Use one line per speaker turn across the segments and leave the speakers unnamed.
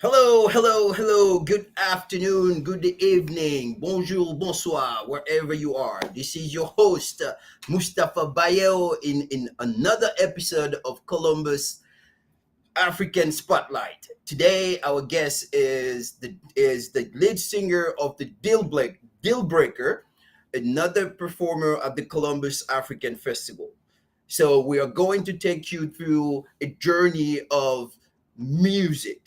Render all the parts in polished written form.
Hello, hello, hello. Good afternoon, good evening, bonjour, bonsoir, wherever you are. This is your host, Mustafa Bayeo, in another episode of Columbus African Spotlight. Today, our guest is the lead singer of the Deal Breaker, another performer at the Columbus African Festival. So we are going to take you through a journey of music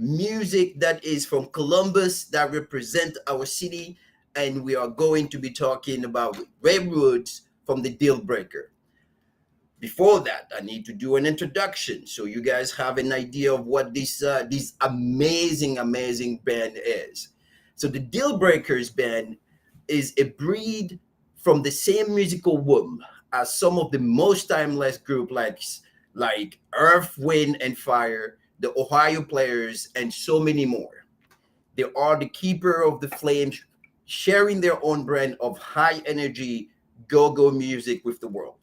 that is from Columbus that represent our city, and we are going to be talking about Redwoods from the Deal Breaker. Before that, I need to do an introduction so you guys have an idea of what this amazing band is. So the Deal Breakers band is a breed from the same musical womb as some of the most timeless group like Earth, Wind, and Fire, the Ohio Players, and so many more. They are the keeper of the flames, sharing their own brand of high energy go-go music with the world.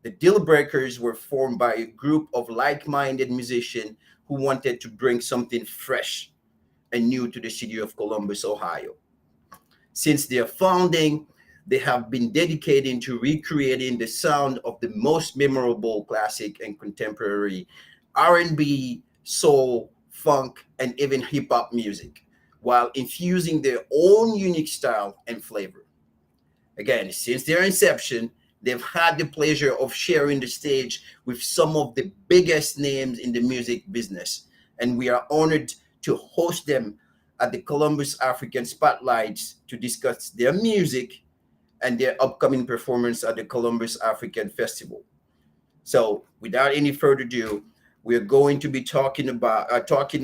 The Deal Breakers were formed by a group of like-minded musicians who wanted to bring something fresh and new to the city of Columbus, Ohio. Since their founding, they have been dedicated to recreating the sound of the most memorable classic and contemporary R&B, soul, funk, and even hip hop music, while infusing their own unique style and flavor. Again, since their inception, they've had the pleasure of sharing the stage with some of the biggest names in the music business, and we are honored to host them at the Columbus African Spotlights to discuss their music and their upcoming performance at the Columbus African Festival. So, without any further ado, we are going to be talking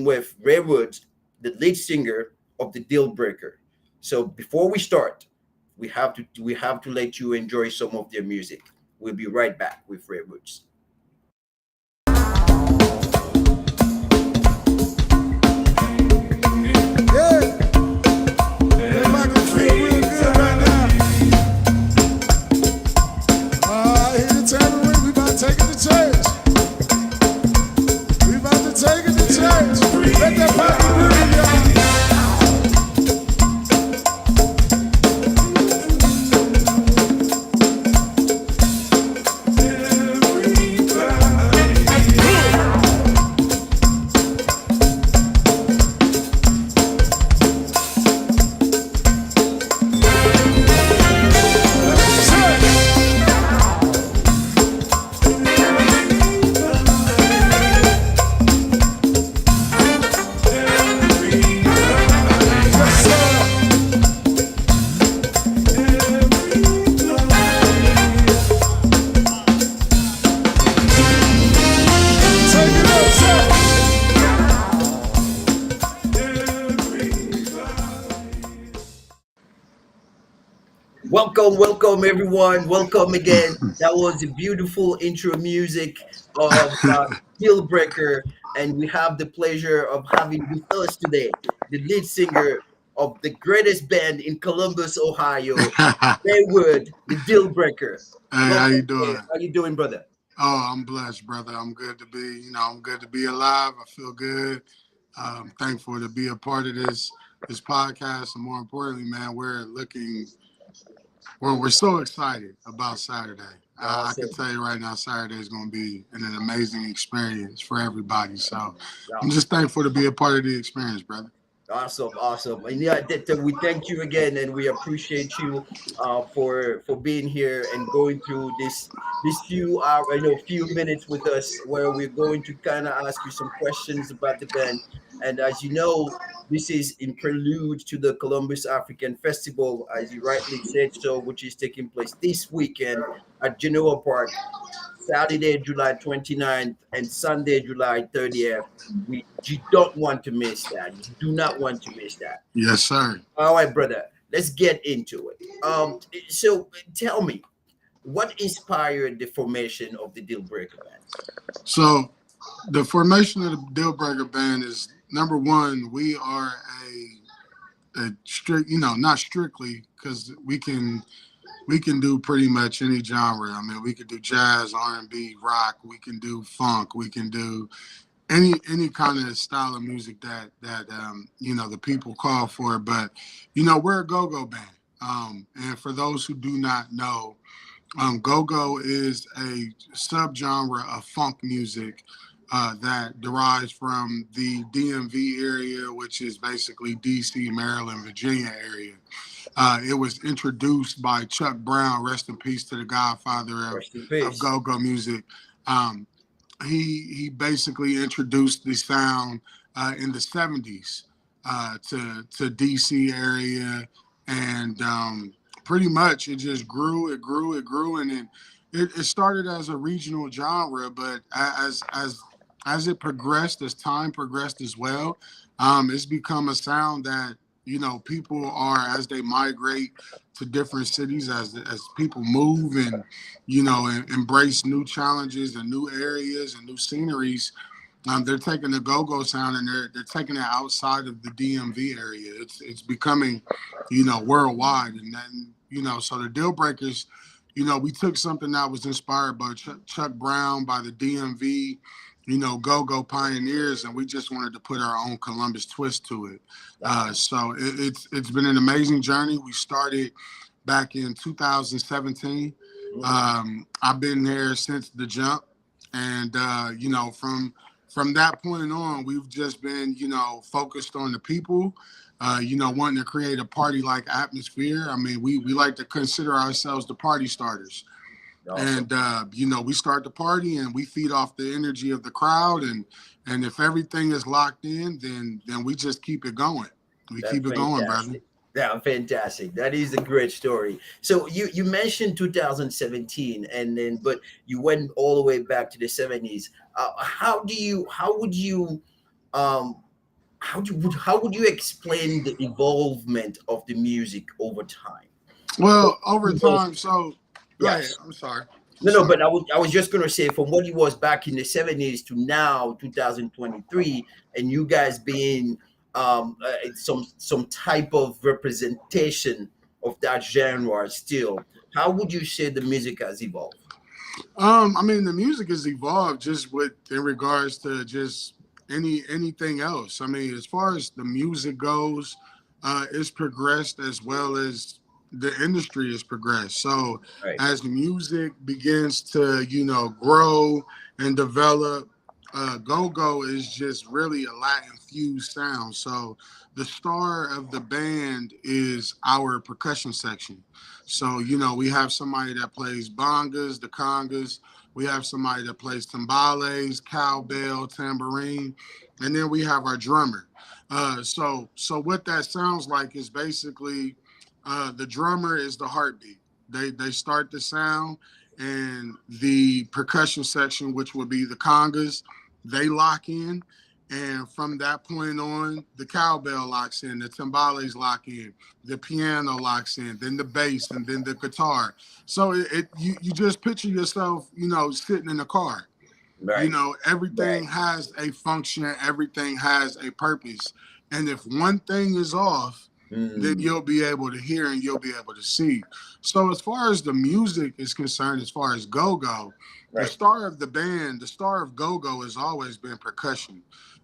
with Ray Woods, the lead singer of the Deal Breaker. So, before we start, we have to let you enjoy some of their music. We'll be right back with Ray Woods.
Yeah, everybody gonna feel real good right now. Here to tell the ring, we about to take it to church. We about to take it to church. Let that pocket breathe, y'all. Yes, sir. Take it up, sir.
Welcome, welcome everyone. Welcome again. That was a beautiful intro music of Deal Breaker, and we have the pleasure of having with us today the lead singer of the greatest band in Columbus, Ohio,
Hey,
Wood, the Deal Breaker.
how
Welcome.
you
Hey,
doing?
how you doing, brother?
I'm blessed, brother. I'm good to be, I'm good to be alive. I feel good. I'm thankful to be a part of this podcast, and more importantly, man, we're so excited about Saturday. I can
Awesome.
tell you right now, Saturday is going to be an amazing experience for everybody. So I'm
Yeah.
just thankful to be a part of the experience, brother.
Awesome, awesome, and yeah, we thank you again, and we appreciate you for being here and going through this few minutes with us, where we're going to kind of ask you some questions about the band. And as you know, this is in prelude to the Columbus African Festival, as you rightly said so, which is taking place this weekend at Genoa Park, Saturday, July 29th, and Sunday, July 30th. You don't want to miss that. You do not want to miss that.
Yes, sir.
All right, brother. Let's get into it. So tell me, what inspired the formation of the Deal Breaker Band?
So the formation of the Deal Breaker Band is number one. We are a strict, not strictly, because we can do pretty much any genre. I mean, we could do jazz, R&B, rock. We can do funk. We can do any kind of style of music that you know the people call for. But you know, we're a go-go band. And for those who do not know, go-go is a subgenre of funk music that derives from the DMV area, which is basically DC, Maryland, Virginia area. It was introduced by Chuck Brown, rest in peace to the godfather
Rest in
of
peace.
go-go music. Um, he basically introduced the sound in the 70s to DC area, and pretty much it just grew, it grew, and it started as a regional genre, but as it progressed, as time progressed as well, it's become a sound that you know people are as they migrate to different cities, as people move and you know embrace new challenges and new areas and new sceneries. They're taking the go-go sound and they're taking it outside of the DMV area. It's becoming, you know, worldwide, and then you know, so the Deal Breakers, you know, we took something that was inspired by Chuck Brown, by the DMV, you know, go-go pioneers, and we just wanted to put our own Columbus twist to it.
Wow.
It's been an amazing journey. We started back in 2017.
Mm,
I've been there since the jump, and you know, from that point on, we've just been, you know, focused on the people, you know, wanting to create a party-like atmosphere. I mean, we like to consider ourselves the party starters.
awesome.
And, you know, we start the party and we feed off the energy of the crowd. And if everything is locked in, then we just keep it going. We
That's
keep it going, brother.
fantastic. Yeah, fantastic. That is a great story. So you mentioned 2017, and then but you went all the way back to the 70s. How would you um how would you explain the evolvement of the music over time? From
Well,
what
over
it was,
time, so go ahead.
yes.
I'm sorry. I'm
No,
sorry.
but I was just gonna say from what it was back in the 70s to now, 2023, and you guys being some type of representation of that genre still, how would you say the music has evolved?
I mean, the music has evolved just with in regards to just anything else. I mean, as far as the music goes, it's progressed as well as the industry has progressed. So
Right,
as music begins to, you know, grow and develop, go-go is just really a Latin fused sound. So the star of the band is our percussion section. So, you know, we have somebody that plays bongas, the congas. We have somebody that plays timbales, cowbell, tambourine, and then we have our drummer. So what that sounds like is basically the drummer is the heartbeat. They start the sound, and the percussion section, which would be the congas, they lock in. And from that point on, the cowbell locks in, the timbales lock in, the piano locks in, then the bass, and then the guitar. So you just picture yourself, you know, sitting in a car. You
right,
know, everything
right.
has a function, everything has a purpose. And if one thing is off, then
Mm,
you'll be able to hear and you'll be able to see. So as far as the music is concerned, as far as go-go, the
right,
star of the band, the star of go-go has always been percussion.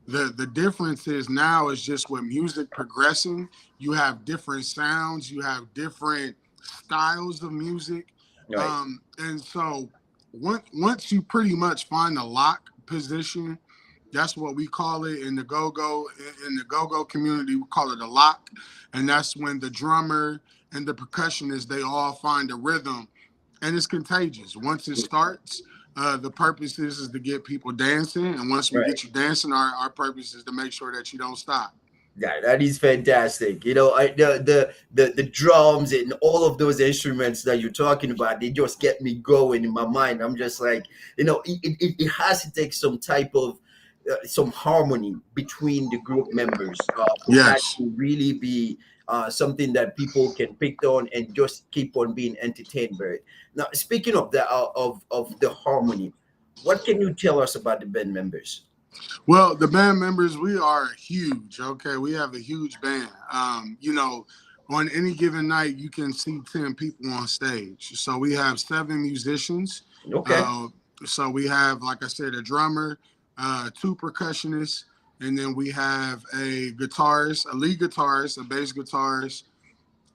The difference is now is just with music progressing, you have different sounds, you have different styles of music.
right.
And so once you pretty much find a lock position, that's what we call it in the go-go community. We call it a lock, and that's when the drummer and the percussionist they all find a rhythm, and it's contagious. Once it starts, the purpose is to get people dancing, and once we
Right.
get you dancing, our purpose is to make sure that you don't stop.
Yeah, that is fantastic. You know, the drums and all of those instruments that you're talking about, they just get me going in my mind. I'm just like, you know, it has to take some type of some harmony between the group members for that
Yes.
to really be something that people can pick on and just keep on being entertained by it. Now, speaking of the of the harmony, what can you tell us about the band members?
Well, the band members, we are huge. Okay, we have a huge band. You know, on any given night, you can see 10 people on stage. So we have seven musicians.
Okay,
Uh, so we have, like I said, a drummer. two percussionists, and then we have a guitarist, a lead guitarist, a bass guitarist,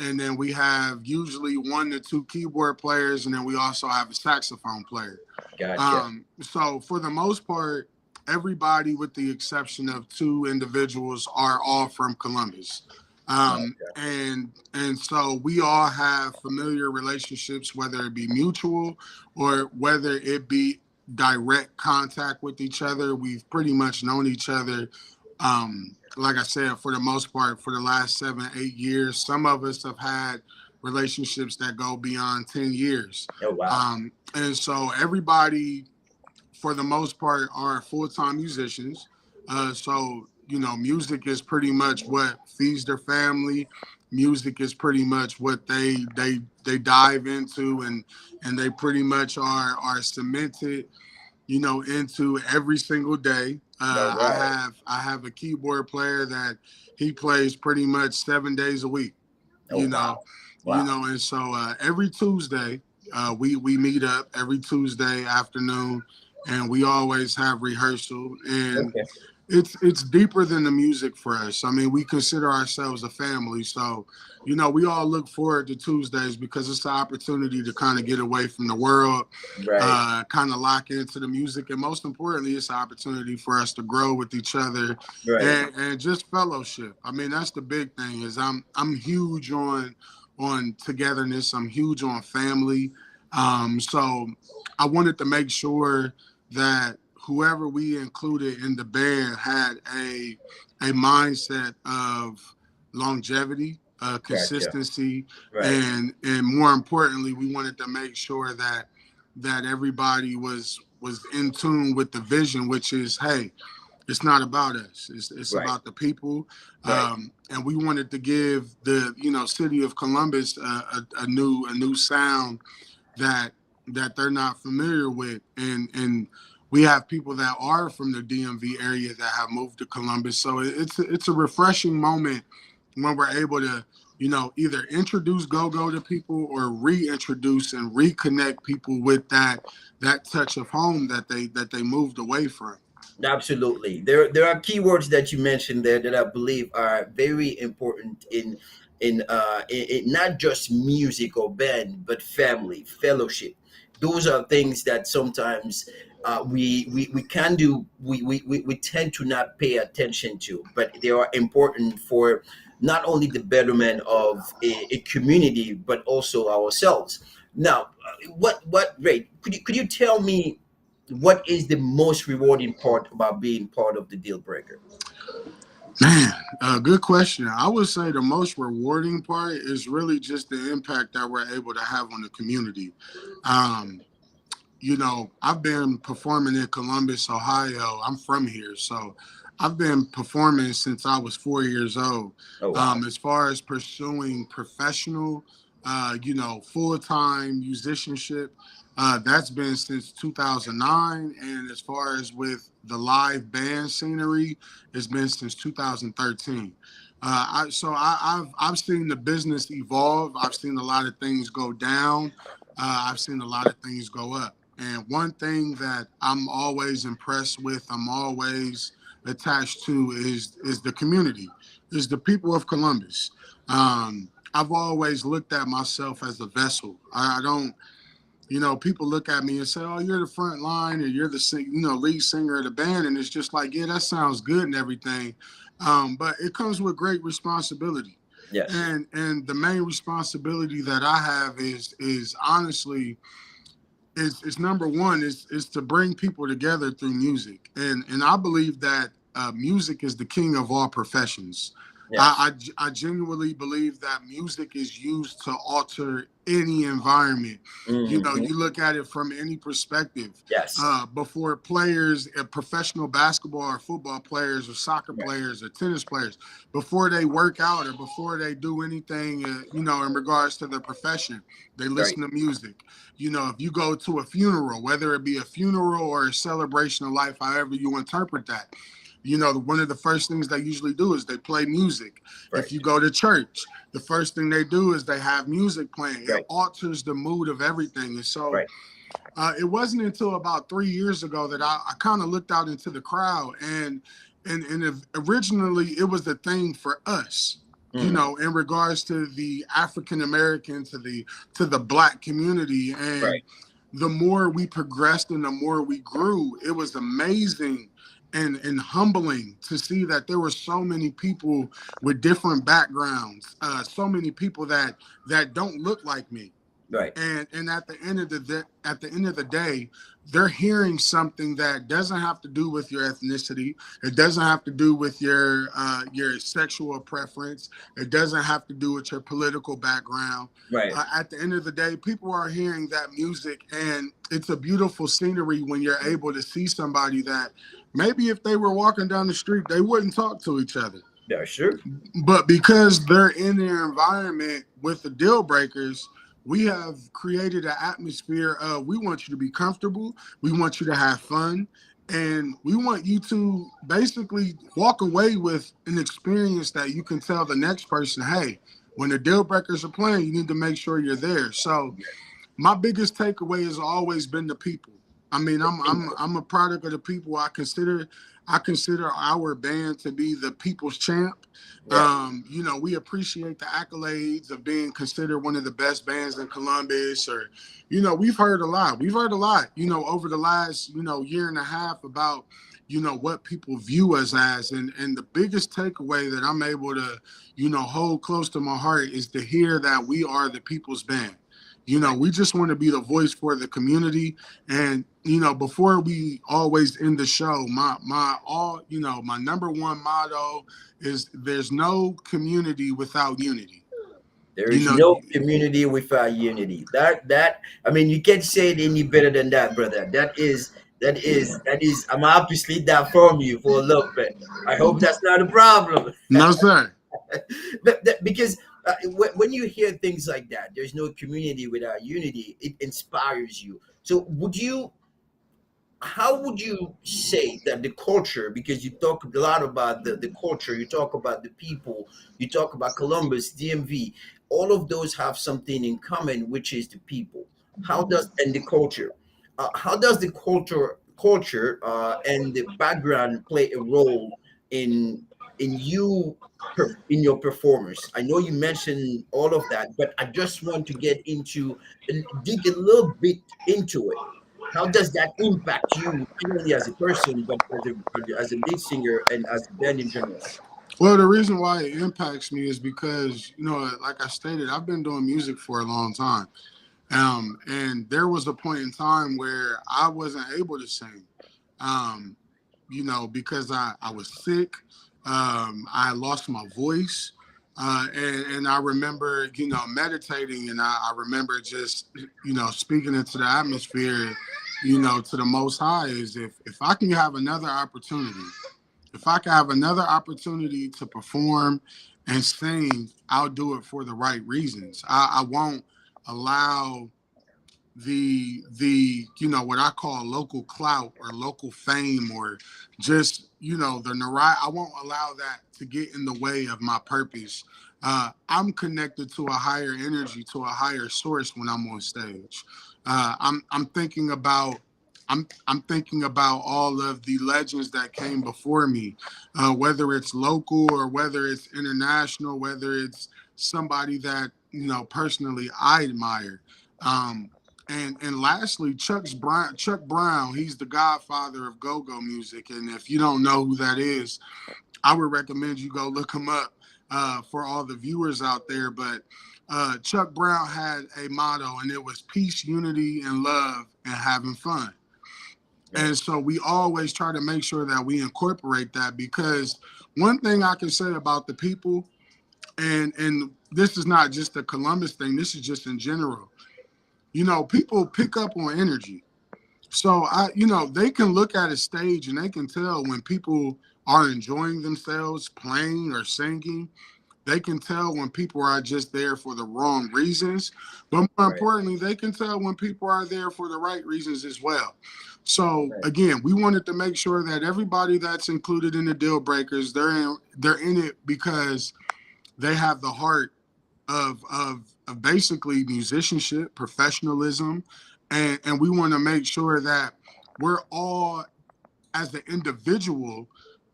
and then we have usually one to two keyboard players, and then we also have a saxophone player.
Gotcha.
So for the most part, everybody, with the exception of two individuals, are all from Columbus.
Okay.
And so we all have familiar relationships, whether it be mutual or whether it be direct contact with each other. We've pretty much known each other, like I said, for the most part, for the last 7, 8 years. Some of us have had relationships that go beyond 10 years.
Oh wow.
And so everybody, for the most part, are full-time musicians. So music is pretty much what feeds their family. Music is pretty much what they dive into, and they pretty much are cemented, into every single day.
All right.
I have a keyboard player that he plays pretty much 7 days a week.
Oh
You know,
wow. Wow.
and so every Tuesday we meet up every Tuesday afternoon, and we always have rehearsal. And
Okay.
it's deeper than the music for us. I mean, we consider ourselves a family, so we all look forward to Tuesdays because it's the opportunity to kind of get away from the world,
Right.
kind of lock into the music, and most importantly, it's an opportunity for us to grow with each other
Right.
and just fellowship. I mean, that's the big thing. Is I'm huge on togetherness. I'm huge on family. So I wanted to make sure that whoever we included in the band had a mindset of longevity,
Gotcha.
consistency,
Right.
and more importantly, we wanted to make sure that everybody was in tune with the vision, which is, hey, it's not about us. It's
Right.
about the people,
Right.
and we wanted to give the city of Columbus a new sound that they're not familiar with, and we have people that are from the DMV area that have moved to Columbus. So it's a refreshing moment when we're able to either introduce go-go to people or reintroduce and reconnect people with that touch of home that they moved away from.
Absolutely. There are keywords that you mentioned there that I believe are very important in not just music or band, but family, fellowship. Those are things that sometimes we can do we tend to not pay attention to, but they are important for not only the betterment of a community but also ourselves. Now, what Ray, could you tell me what is the most rewarding part about being part of the deal breaker?
Man, good question. I would say the most rewarding part is really just the impact that we're able to have on the community. Um, I've been performing in Columbus, Ohio. I'm from here, so I've been performing since I was 4 years old.
Oh wow.
As far as pursuing professional, full time musicianship, that's been since 2009. And as far as with the live band scenery, it's been since 2013. I've seen the business evolve. I've seen a lot of things go down. I've seen a lot of things go up. And one thing that I'm always impressed with, I'm always attached to, is the community, is the people of Columbus. I've always looked at myself as a vessel. I don't, people look at me and say, "Oh, you're the front line, or you're the lead singer of the band," and it's just like, yeah, that sounds good and everything, but it comes with great responsibility.
Yes.
And the main responsibility that I have is honestly is number one is to bring people together through music, and I believe that music is the king of all professions.
Yes.
I genuinely believe that music is used to alter any environment.
Hmm.
You look at it from any perspective.
Yes.
Before players, professional basketball or football players or soccer
Right.
players or tennis players, before they work out or before they do anything, in regards to their profession, they
Right.
listen to music. If you go to a funeral, whether it be a funeral or a celebration of life, however you interpret that, one of the first things they usually do is they play music. If
Right.
you go to church, the first thing they do is they have music playing. It
Right.
alters the mood of everything. And so
Right.
It wasn't until about 3 years ago that I kind of looked out into the crowd, and originally it was the thing for us,
Mm,
in regards to the African American, to the Black community. And
right,
the more we progressed and the more we grew, it was amazing and humbling to see that there were so many people with different backgrounds, so many people that don't look like me.
right,
And at the end of the day, they're hearing something that doesn't have to do with your ethnicity. It doesn't have to do with your sexual preference. It doesn't have to do with your political background.
right.
At the end of the day, people are hearing that music, and it's a beautiful scenery when you're able to see somebody that maybe if they were walking down the street, they wouldn't talk to each other.
That's true.
But because they're in their environment with the deal breakers, we have created an atmosphere of, we want you to be comfortable, we want you to have fun, and we want you to basically walk away with an experience that you can tell the next person, hey, when the deal breakers are playing, you need to make sure you're there. So my biggest takeaway has always been the people. I mean, I'm a product of the people. I consider our band to be the people's champ.
Yeah,
We appreciate the accolades of being considered one of the best bands in Columbus, or, we've heard a lot. We've heard a lot, over the last, year and a half about, what people view us as. And the biggest takeaway that I'm able to, hold close to my heart is to hear that we are the people's band.
right.
We just want to be the voice for the community. And, before we always end the show, my number one motto is there's no community without unity.
There
You
is
know,
no community without unity. I mean, you can't say it any better than that, brother. That is. I'm obviously that from you for a little bit. I hope that's not a problem.
no, sir.
Because when you hear things like that, there's no community without unity. It inspires you. So, how would you say that the culture, because you talk a lot about the culture, you talk about the people, you talk about Columbus, DMV, all of those have something in common, which is the people. How does and the culture? How does the culture and the background play a role in in your performance? I know you mentioned all of that, but I just want to get into and dig a little bit into it. How does that impact you, not only as a person, but as a lead singer and as a band in general?
Well, the reason why it impacts me is because, like I stated, I've been doing music for a long time. And there was a point in time where I wasn't able to sing, um, because I was sick. I lost my voice. And I remember, meditating, and I remember just, speaking into the atmosphere, to the Most High, is if I can have another opportunity, if I can have another opportunity to perform and sing, I'll do it for the right reasons. I won't allow the what I call local clout or local fame, or just the notoriety. I won't allow that to get in the way of my purpose. I'm connected to a higher energy, to a higher source when I'm on stage. I'm thinking about I'm thinking about all of the legends that came before me, whether it's local or whether it's international, whether it's somebody that personally I admire. Um, and lastly, Chuck Brown, he's the godfather of go-go music. And if you don't know who that is, I would recommend you go look him up, for all the viewers out there. But Chuck Brown had a motto, and it was peace, unity, and love, and having fun.
Right,
And so we always try to make sure that we incorporate that, because one thing I can say about the people, and this is not just a Columbus thing, this is just in general. People pick up on energy. So they can look at a stage and they can tell when people are enjoying themselves playing or singing. They can tell when people are just there for the wrong reasons. But more
right,
importantly, they can tell when people are there for the right reasons as well. So
right,
again, we wanted to make sure that everybody that's included in the deal breakers, they're in it because they have the heart of basically musicianship, professionalism, and we want to make sure that we're all, as the individual,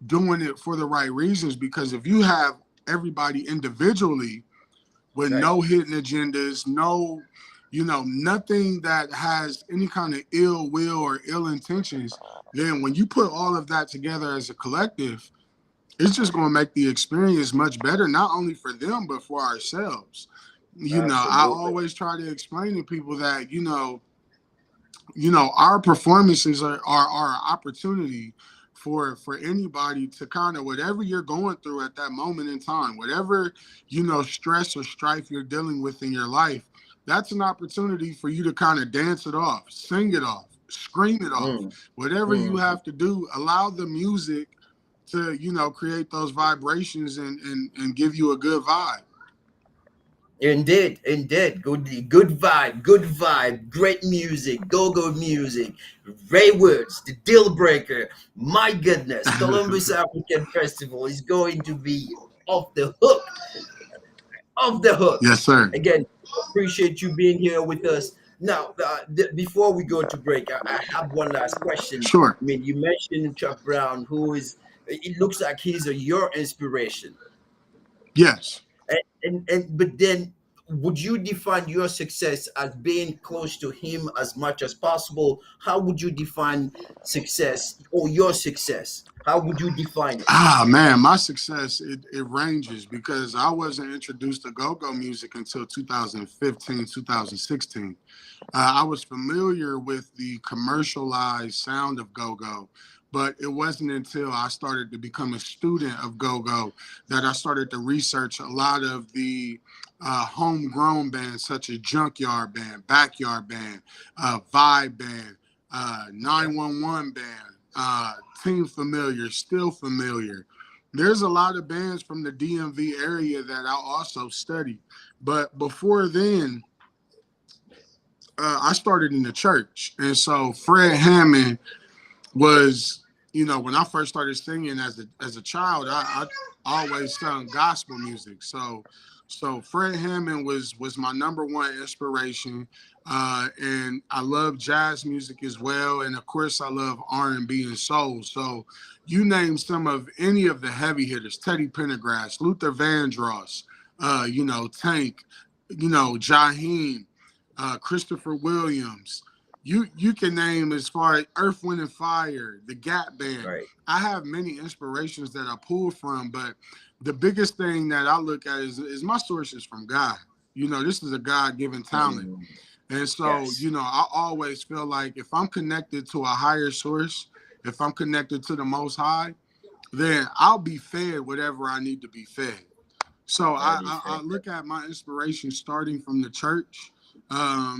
doing it for the right reasons. Because if you have everybody individually with
Right.
no hidden agendas, no, nothing that has any kind of ill will or ill intentions, then when you put all of that together as a collective, it's just going to make the experience much better, not only for them, but for ourselves. I
Absolutely.
always try to explain to people that, our performances are an opportunity for anybody to kind of, whatever you're going through at that moment in time, whatever stress or strife you're dealing with in your life, that's an opportunity for you to kind of dance it off, sing it off, scream it off,
Mm,
whatever you
mhm.
have to do. Allow the music to create those vibrations and give you a good vibe.
Indeed, indeed. Good vibe, good vibe. Great music, go-go music. Ray Woods, the Deal Breaker. My goodness, Columbus African Festival is going to be off the hook, off the hook.
Yes, sir.
Again, appreciate you being here with us. Now, before we go to break, I have one last question.
Sure.
I mean, you mentioned Chuck Brown, who is, it looks like he's your inspiration.
Yes.
And but then, would you define your success as being close to him as much as possible? How would you define success, or your success? How would you define it?
Man, my success, it ranges because I wasn't introduced to go-go music until 2015, 2016. I was familiar with the commercialized sound of go-go, but it wasn't until I started to become a student of go-go that I started to research a lot of the homegrown bands such as Junkyard Band, Backyard Band, Vibe Band,
Yeah.
911 Band, Team Familiar, Still Familiar. There's a lot of bands from the DMV area that I also studied. But before then, I started in the church. And so Fred Hammond was, when I first started singing as a child, I always sung gospel music. So Fred Hammond was my number one inspiration, and I love jazz music as well, and of course I love R&B and soul. So you name some of any of the heavy hitters: Teddy Pendergrass, Luther Vandross, Tank, Jaheim, Christopher Williams. You can name as far as Earth, Wind, and Fire, the Gap Band.
Right.
I have many inspirations that I pull from, but the biggest thing that I look at is my sources from God. This is a God-given talent.
Mm,
And so,
yes.
I always feel like if I'm connected to a higher source, if I'm connected to the Most High, then I'll be fed whatever I need to be fed. So
That
I,
is
I, I
fantastic.
look at my inspiration starting from the church,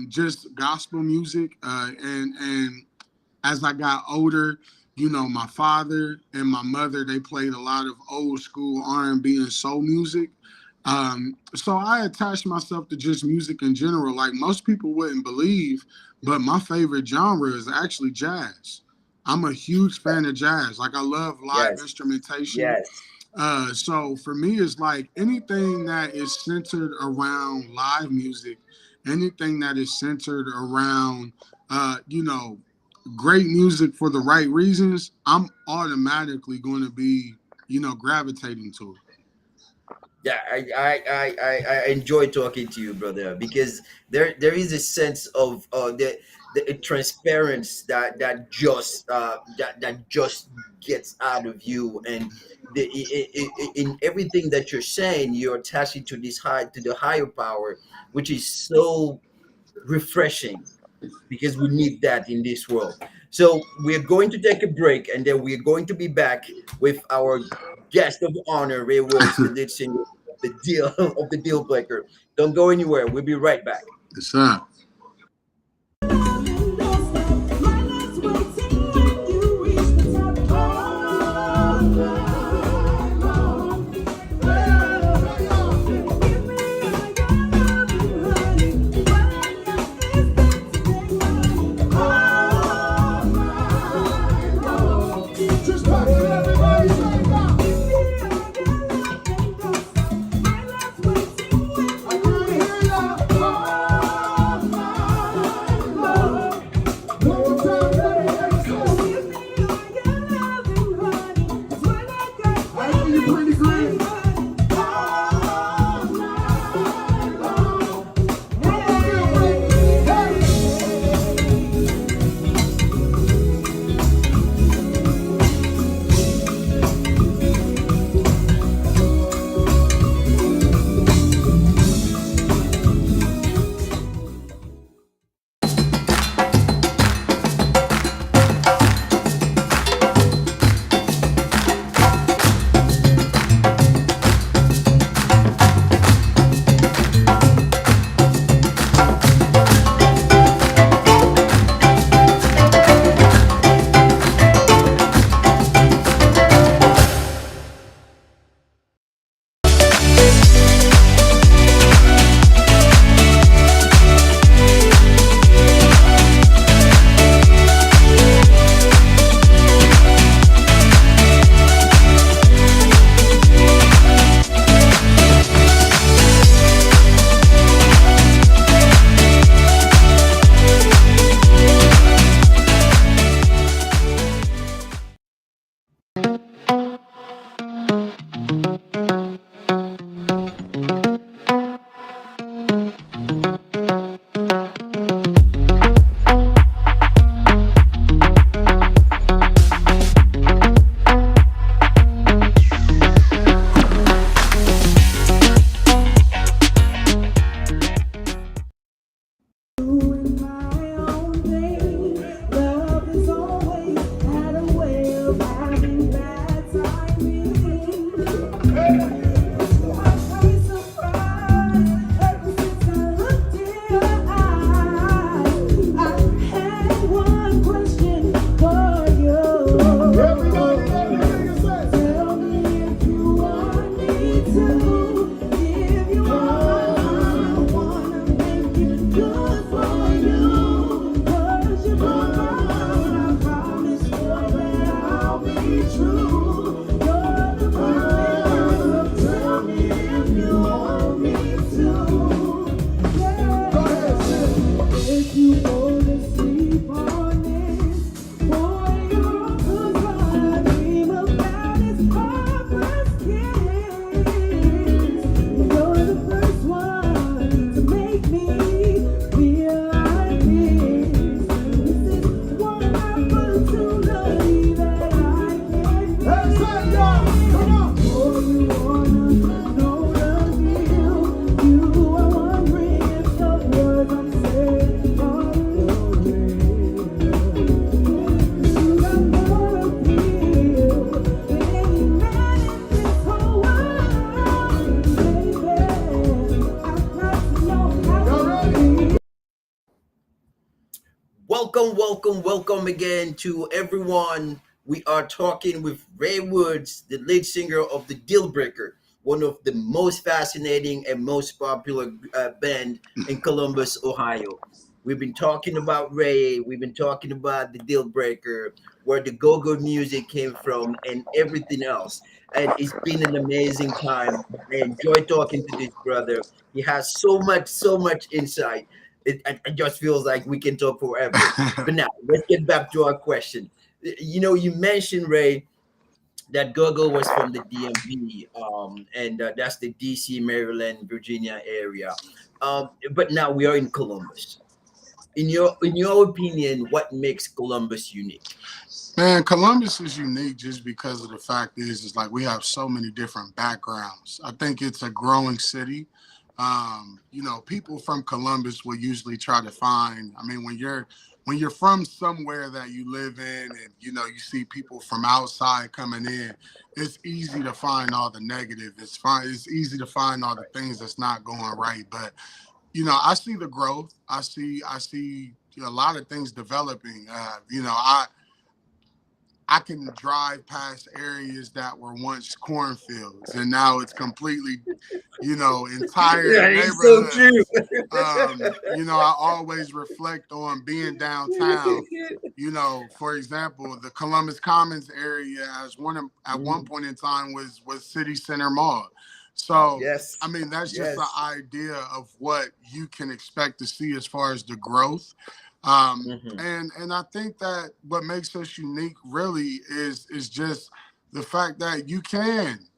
just gospel music, and as I got older, my father and my mother, they played a lot of old school R&B and soul music. So I attached myself to just music in general. Like most people wouldn't believe, but my favorite genre is actually jazz. I'm a huge fan of jazz. Like I love live
Yes.
instrumentation.
Yes.
So for me, it's like anything that is centered around live music, anything that is centered around, great music for the right reasons, I'm automatically going to be, gravitating to it.
Yeah, I enjoy talking to you, brother, because there is a sense of the transparency that just gets out of you, and in everything that you're saying, you're attaching to the higher power, which is so refreshing, because we need that in this world. So we're going to take a break, and then we're going to be back with our guest of honor, Ray Woods, the lead singer of the Deal Breaker. Don't go anywhere. We'll be right back.
Yes, sir.
Welcome, welcome, welcome again to everyone. We are talking with Ray Woods, the lead singer of the Dealbreaker, one of the most fascinating and most popular band in Columbus, Ohio. We've been talking about Ray, we've been talking about the Dealbreaker, where the go-go music came from, and everything else. And it's been an amazing time. I enjoy talking to this brother. He has so much insight. It just feels like we can talk forever. But now let's get back to our question. You mentioned, Ray, that Gogo was from the DMV, and that's the DC, Maryland, Virginia area. But now we are in Columbus. In your opinion, what makes Columbus unique?
Man, Columbus is unique just because of the fact is like we have so many different backgrounds. I think it's a growing city. People from Columbus will usually try to find. I mean, when you're from somewhere that you live in, and you see people from outside coming in, it's easy to find all the negative. It's fine. It's easy to find all the things that's not going right. But I see the growth. I see a lot of things developing. I can drive past areas that were once cornfields, and now it's completely, entire
Yeah, it's so true.
neighborhoods. I always reflect on being downtown. For example, the Columbus Commons area at one
Mhm.
point in time was City Center Mall. So, I
Yes,
mean, that's just the
yes.
idea of what you can expect to see as far as the growth.
Hmm.
And I think that what makes us unique really is just the fact that you can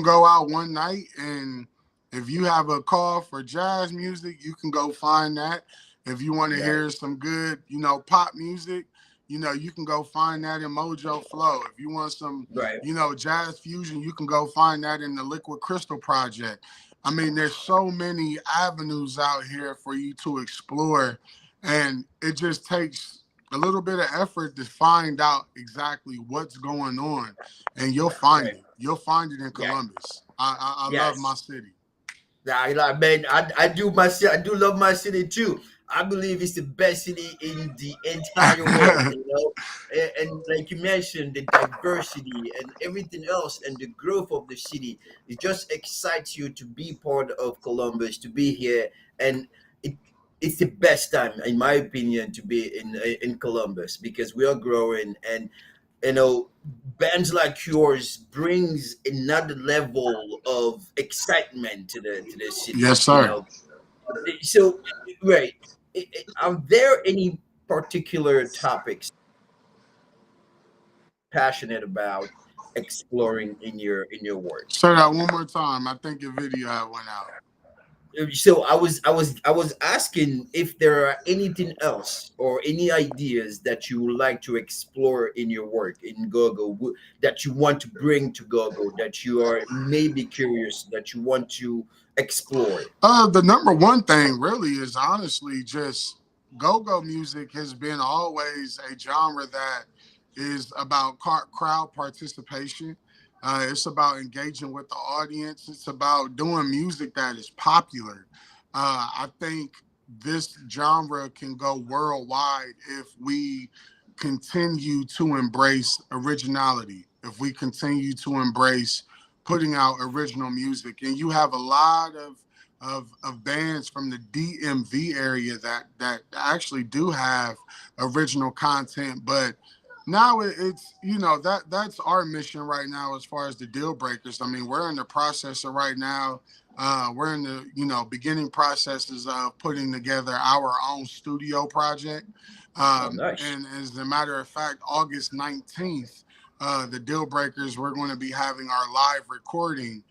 go out one night, and if you have a call for jazz music, you can go find that. If you want to
Right,
hear some good, pop music, you can go find that in Mojo Flow. If you want some,
right,
jazz fusion, you can go find that in the Liquid Crystal Project. I mean, there's so many avenues out here for you to explore, and it just takes a little bit of effort to find out exactly what's going on, and you'll find
right.
it. You'll find it in
Yeah,
Columbus. I love my
yes.
city.
Man, I do love my city too. I believe it's the best city in the entire world, and like you mentioned, the diversity and everything else and the growth of the city, it just excites you to be part of Columbus, to be here, and it it's the best time, in my opinion, to be in Columbus because we are growing, and bands like yours brings another level of excitement to the city.
Yes, sir.
So, right, are there any particular topics passionate about exploring in your work?
Say that one more time. I think your video had went out.
So I was asking if there are anything else or any ideas that you would like to explore in your work in Gogo, that you want to bring to Gogo, that you are maybe curious, that you want to explore.
The number one thing really is honestly just go-go music has been always a genre that is about crowd participation. It's about engaging with the audience. It's about doing music that is popular. I think this genre can go worldwide if we continue to embrace originality, if we continue to embrace putting out original music. And you have a lot of bands from the DMV area that actually do have original content, but now it's that's our mission right now as far as the deal breakers. I mean, we're in the process of right now. We're in the beginning processes of putting together our own studio project.
Oh, nice.
And as a matter of fact, August 19th, the deal breakers, we're going to be having our live recording.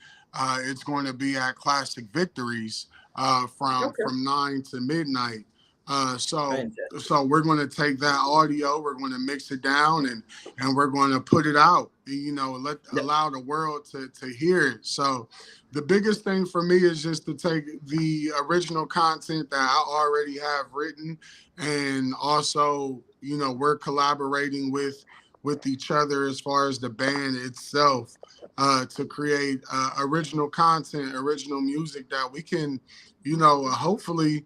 It's going to be at Classic Victories
Okay.
from 9 to midnight. Uh, so
Fantastic.
so we're going to take that audio, we're going to mix it down, and we're going to put it out. and, you know,
No,
allow the world to hear it. So the biggest thing for me is just to take the original content that I already have written, and also, you know, we're collaborating with each other as far as the band itself, to create original content, original music that we can, you know, hopefully,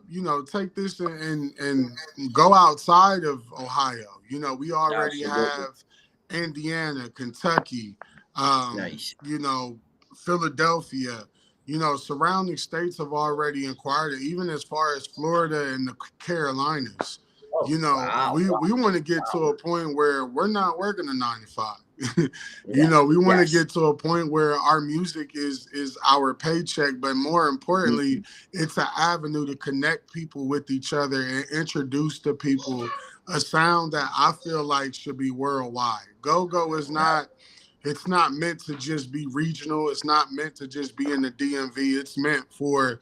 you know, take this and go outside of Ohio. You know, we already
absolutely.
have Indiana, Kentucky,
Nice.
you know, Philadelphia, you know, surrounding states have already inquired, even as far as Florida and the Carolinas.
Oh,
You know,
wow.
we want to get to a point where we're not working a 9 to 5. You
Yeah.
know, we want to
Yes.
get to a point where our music is our paycheck, but more importantly,
Mhm.
it's an avenue to connect people with each other and introduce to people a sound that I feel like should be worldwide. Go-go is
Right.
not, it's not meant to just be regional. It's not meant to just be in the DMV. It's meant for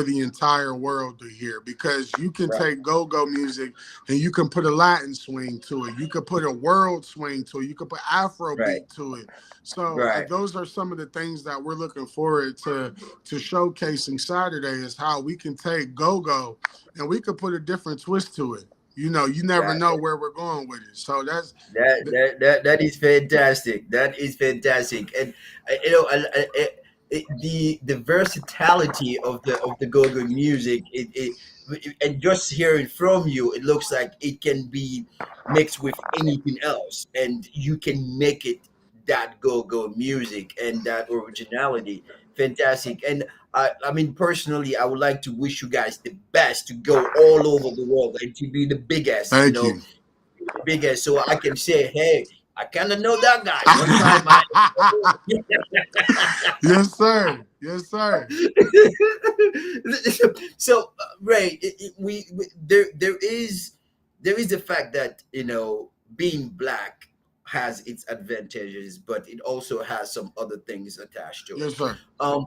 the entire world to hear, because you can
Right.
take go-go music and you can put a Latin swing to it. You could put a world swing to it. You could put Afro
Right.
beat to it. So
Right.
those are some of the things that we're looking forward to showcasing Saturday, is how we can take go-go and we could put a different twist to it. You know, you never
That
know where we're going with it. So that's
that is fantastic. That is fantastic, and you know, the versatility of the go-go music. And just hearing from you, it looks like it can be mixed with anything else, and you can make it that go-go music and that originality. Fantastic, and I mean, personally, I would like to wish you guys the best to go all over the world and to be the biggest. You
thank
know,
you.
bigger so I can say, hey, I kind of know that guy. One time I.
Yes, sir. Yes, sir.
So, Ray, there is the fact that, you know, being black has its advantages, but it also has some other things attached to it.
Yes, sir.
Um,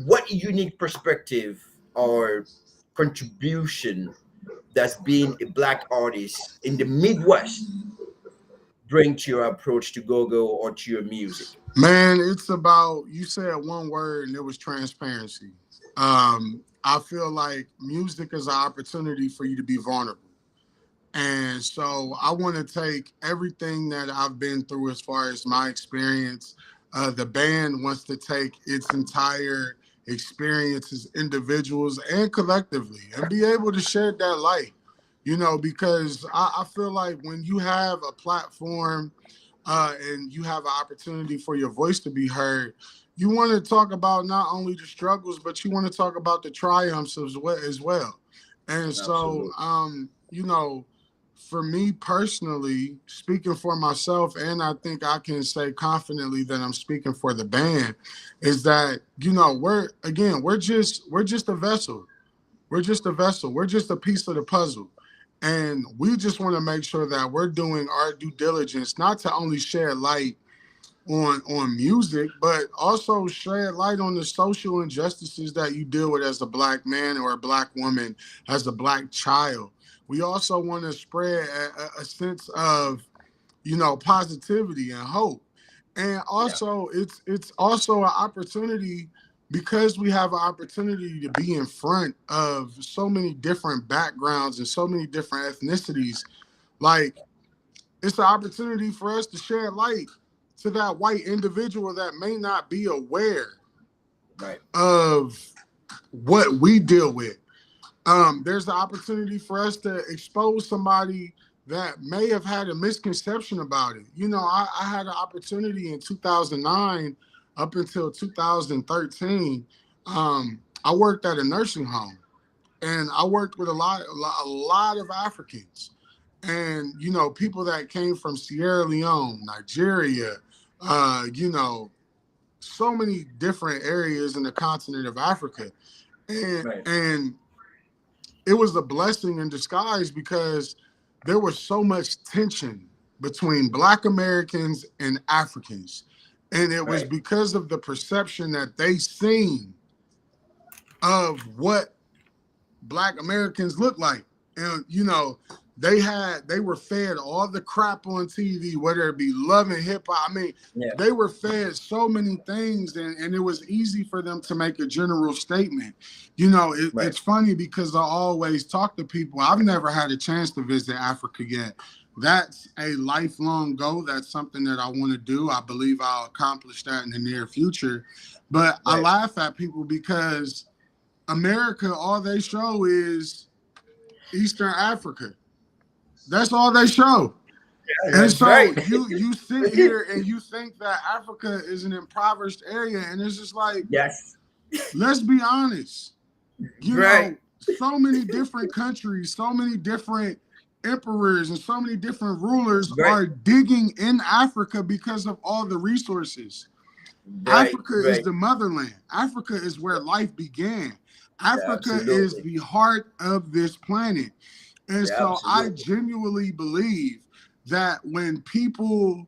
what unique perspective or contribution does being a black artist in the Midwest bring to your approach to go-go or to your music?
Man, it's about, you said one word and it was transparency. I feel like music is an opportunity for you to be vulnerable. And so I want to take everything that I've been through as far as my experience. The band wants to take its entire experience as individuals and collectively and be able to shed that light, you know, because I feel like when you have a platform, and you have an opportunity for your voice to be heard, you want to talk about not only the struggles, but you want to talk about the triumphs as well. And so,
Absolutely.
you know, for me personally, speaking for myself, and I think I can say confidently that I'm speaking for the band, is that, you know, we're just a vessel. We're just a vessel. We're just a piece of the puzzle. And we just want to make sure that we're doing our due diligence, not to only shed light on music, but also shed light on the social injustices that you deal with as a black man or a black woman, as a black child. We also want to spread a sense of, you know, positivity and hope. And
Yeah.
also it's also an opportunity, because we have an opportunity to be in front of so many different backgrounds and so many different ethnicities. Like, it's an opportunity for us to shed light to that white individual that may not be aware
Right.
of what we deal with. There's the opportunity for us to expose somebody that may have had a misconception about it. You know, I had an opportunity in 2009 up until 2013. I worked at a nursing home, and I worked with a lot of Africans, and, you know, people that came from Sierra Leone, Nigeria, you know, so many different areas in the continent of Africa, and
Right.
and it was a blessing in disguise, because there was so much tension between Black Americans and Africans. And it was
Right.
because of the perception that they seen of what Black Americans look like. And, you know, they were fed all the crap on TV, whether it be love and hip hop. I mean,
Yeah.
they were fed so many things, and it was easy for them to make a general statement. You know,
Right.
it's funny because I always talk to people. I've never had a chance to visit Africa yet. That's a lifelong goal. That's something that I want to do. I believe I'll accomplish that in the near future. But I
Right.
laugh at people because America, all they show is Eastern Africa. That's all they show. And
That's
so
right.
you sit here and you think that Africa is an impoverished area, and it's just like,
Yes.
let's be honest. You
Right.
know, so many different countries, so many different emperors, and so many different rulers
Right.
are digging in Africa because of all the resources.
Right.
Africa is
Right.
the motherland. Africa is where life began. Africa is
Absolutely.
the heart of this planet. And so I
Absolutely.
genuinely believe that when people,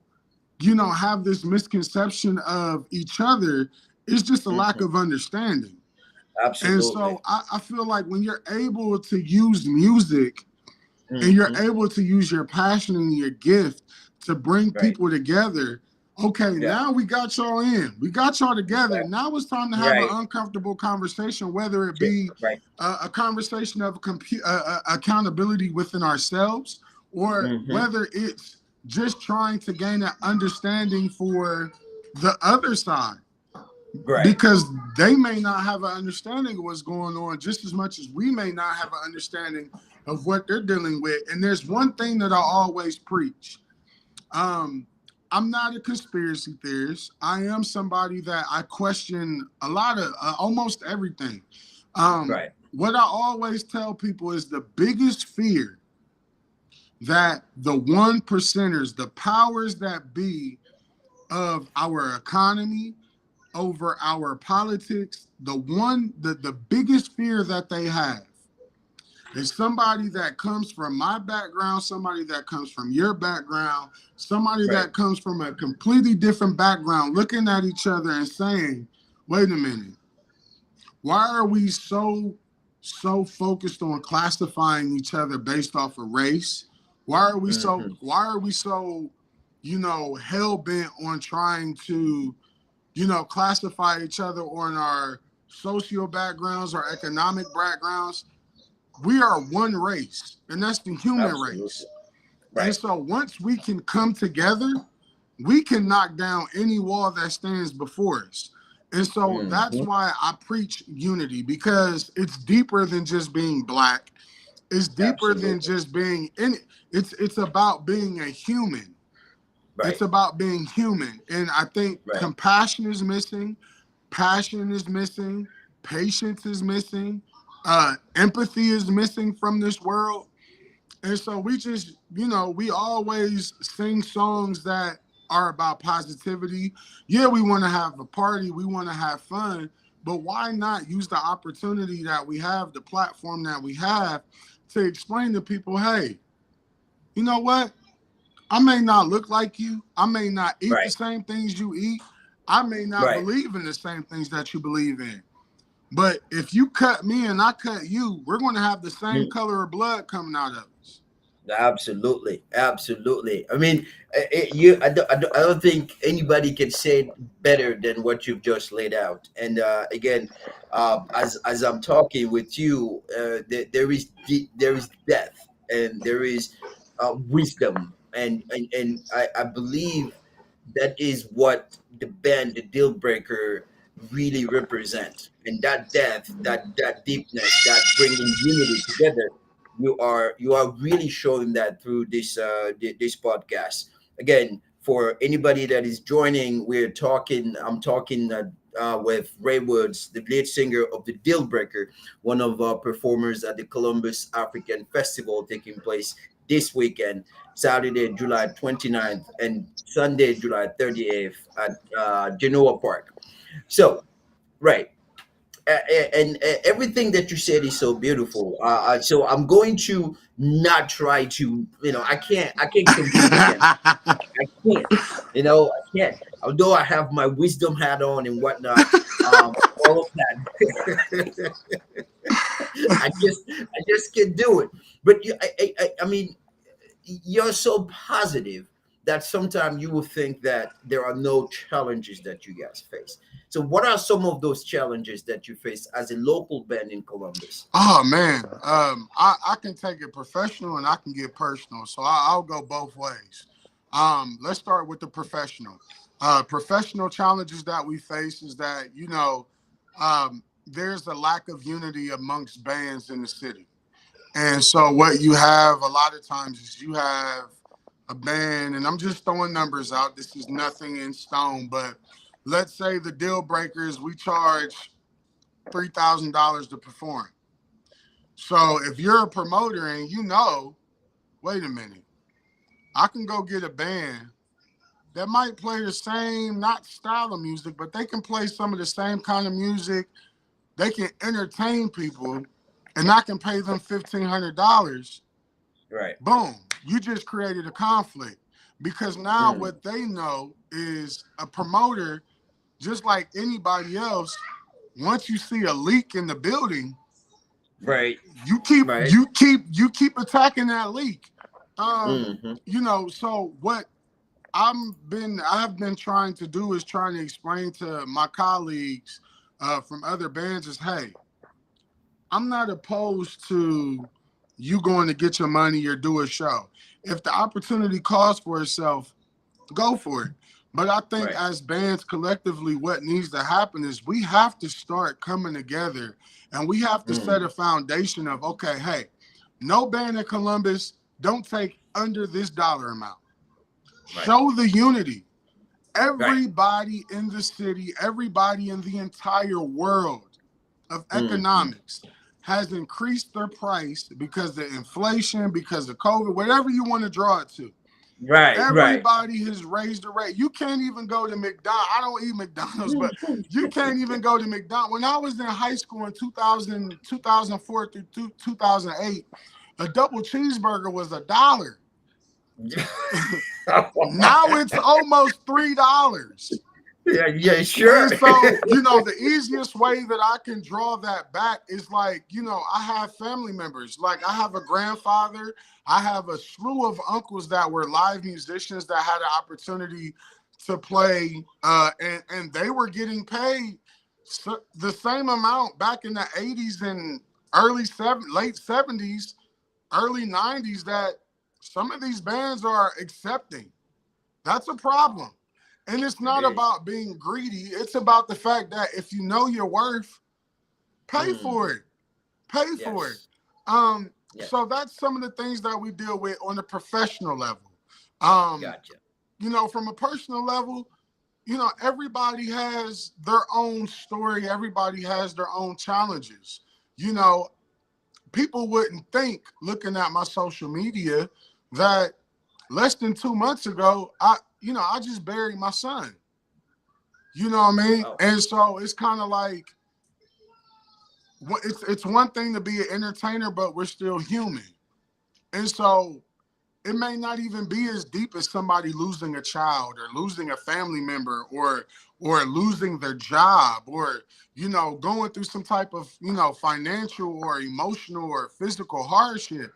you know, have this misconception of each other, it's just a lack
Mhm.
of understanding. And
Absolutely.
so I feel like when you're able to use music and you're
Hmm.
able to use your passion and your gift to bring
Right.
people together, okay,
Yeah.
now we got y'all in. We got y'all together. Now it's time to have an
Right.
uncomfortable conversation, whether it be
Right.
a conversation of accountability within ourselves, or
Hmm.
whether it's just trying to gain an understanding for the other side,
Right.
because they may not have an understanding of what's going on just as much as we may not have an understanding of what they're dealing with. And there's one thing that I always preach. um I'm not a conspiracy theorist. I am somebody that I question a lot of almost everything.
Right.
What I always tell people is the biggest fear that the one percenters, the powers that be of our economy, over our politics, the biggest fear that they have is somebody that comes from my background, somebody that comes from your background, somebody
Right.
that comes from a completely different background, looking at each other and saying, wait a minute, why are we so focused on classifying each other based off of race?
Hmm.
Why are we so, you know, hell bent on trying to, you know, classify each other on our social backgrounds or economic backgrounds? We are one race, and that's the human race.
Absolutely.
And
Right.
so once we can come together, we can knock down any wall that stands before us. And so that's
Hmm.
why I preach unity, because it's deeper than just being black. It's deeper than
Absolutely.
just being in it. It's about being a human. It's
Right.
about being human. And I think
Right.
compassion is missing, passion is missing, patience is missing, empathy is missing from this world. And so we just, you know, we always sing songs that are about positivity. Yeah, we want to have a party, we want to have fun, but why not use the opportunity that we have, the platform that we have, to explain to people, hey, you know what? I may not look like you. I may not eat the
Right.
same things you eat. I may not
Right.
believe in the same things that you believe in. But if you cut me and I cut you, we're going to have the same color of blood coming out of us.
Absolutely, absolutely. I mean, you. I don't think anybody can say it better than what you've just laid out. And again, as I'm talking with you, there is depth and there is wisdom, and I believe that is what the band, the Deal Breaker, really represent. And that depth, that deepness, that bringing unity together, you are really showing that through this podcast. Again, for anybody that is joining, I'm talking with Ray Woods, the lead singer of the Deal Breaker, one of our performers at the Columbus African Festival taking place this weekend, Saturday, July 29th, and Sunday, July 30th at Genoa Park. So, right, and everything that you said is so beautiful. So I'm going to not try to, I can't compete against. I can't, I can't. Although I have my wisdom hat on and whatnot, all of that, I just can't do it. But I mean, you're so positive that sometimes you will think that there are no challenges that you guys face. So, what are some of those challenges that you face as a local band in Columbus?
Oh man, I can take it professional and I can get personal, so I'll go both ways. Let's start with the professional. Professional challenges that we face is that there's a lack of unity amongst bands in the city, and so what you have a lot of times is you have a band, and I'm just throwing numbers out. This is nothing in stone, but let's say the Deal Breakers, we charge $3,000 to perform. So if you're a promoter and wait a minute, I can go get a band that might play the same, not style of music, but they can play some of the same kind of music. They can entertain people, and I can pay them $1,500.
Right.
Boom, you just created a conflict because now
Mm.
what they know is a promoter, just like anybody else. Once you see a leak in the building,
Right.
you keep
Right.
you keep you keep attacking that leak.
Hmm.
So what I've been trying to do is trying to explain to my colleagues from other bands is, hey, I'm not opposed to you going to get your money or do a show. If the opportunity calls for itself, go for it. But I think
Right.
as bands collectively, what needs to happen is we have to start coming together and we have to set
Mm.
a foundation of, okay, hey, no band in Columbus, don't take under this dollar amount.
Right.
Show the unity.
Right.
Everybody in the city, everybody in the entire world of
Hmm.
economics has increased their price because of inflation, because of COVID, whatever you want to draw it to.
Right. Right.
Everybody has raised the rate. You can't even go to McDonald's. I don't eat McDonald's, but you can't even go to McDonald's. When I was in high school in 2000, 2004 through 2008, a double cheeseburger was $1. Now it's almost $3.
Yeah. Yeah.
And
Sure.
so, the easiest way that I can draw that back is like, I have family members. Like I have a grandfather, I have a slew of uncles that were live musicians that had an opportunity to play, and they were getting paid the same amount back in the 80s and late 70s, early 90s that some of these bands are accepting. That's a problem. And it's
It
not
is.
about being greedy. It's about the fact that if you know your worth, pay for
Hmm.
it. Pay for it.
Yes.
Um,
Yes.
so that's some of the things that we deal with on a professional level. Um,
Gotcha.
from a personal level, everybody has their own story, everybody has their own challenges. You know, People wouldn't think looking at my social media that less than 2 months ago, I just buried my son. You know what I mean?
Wow.
And so it's kind of like it's one thing to be an entertainer, but we're still human. And so it may not even be as deep as somebody losing a child or losing a family member or losing their job or going through some type of financial or emotional or physical hardship.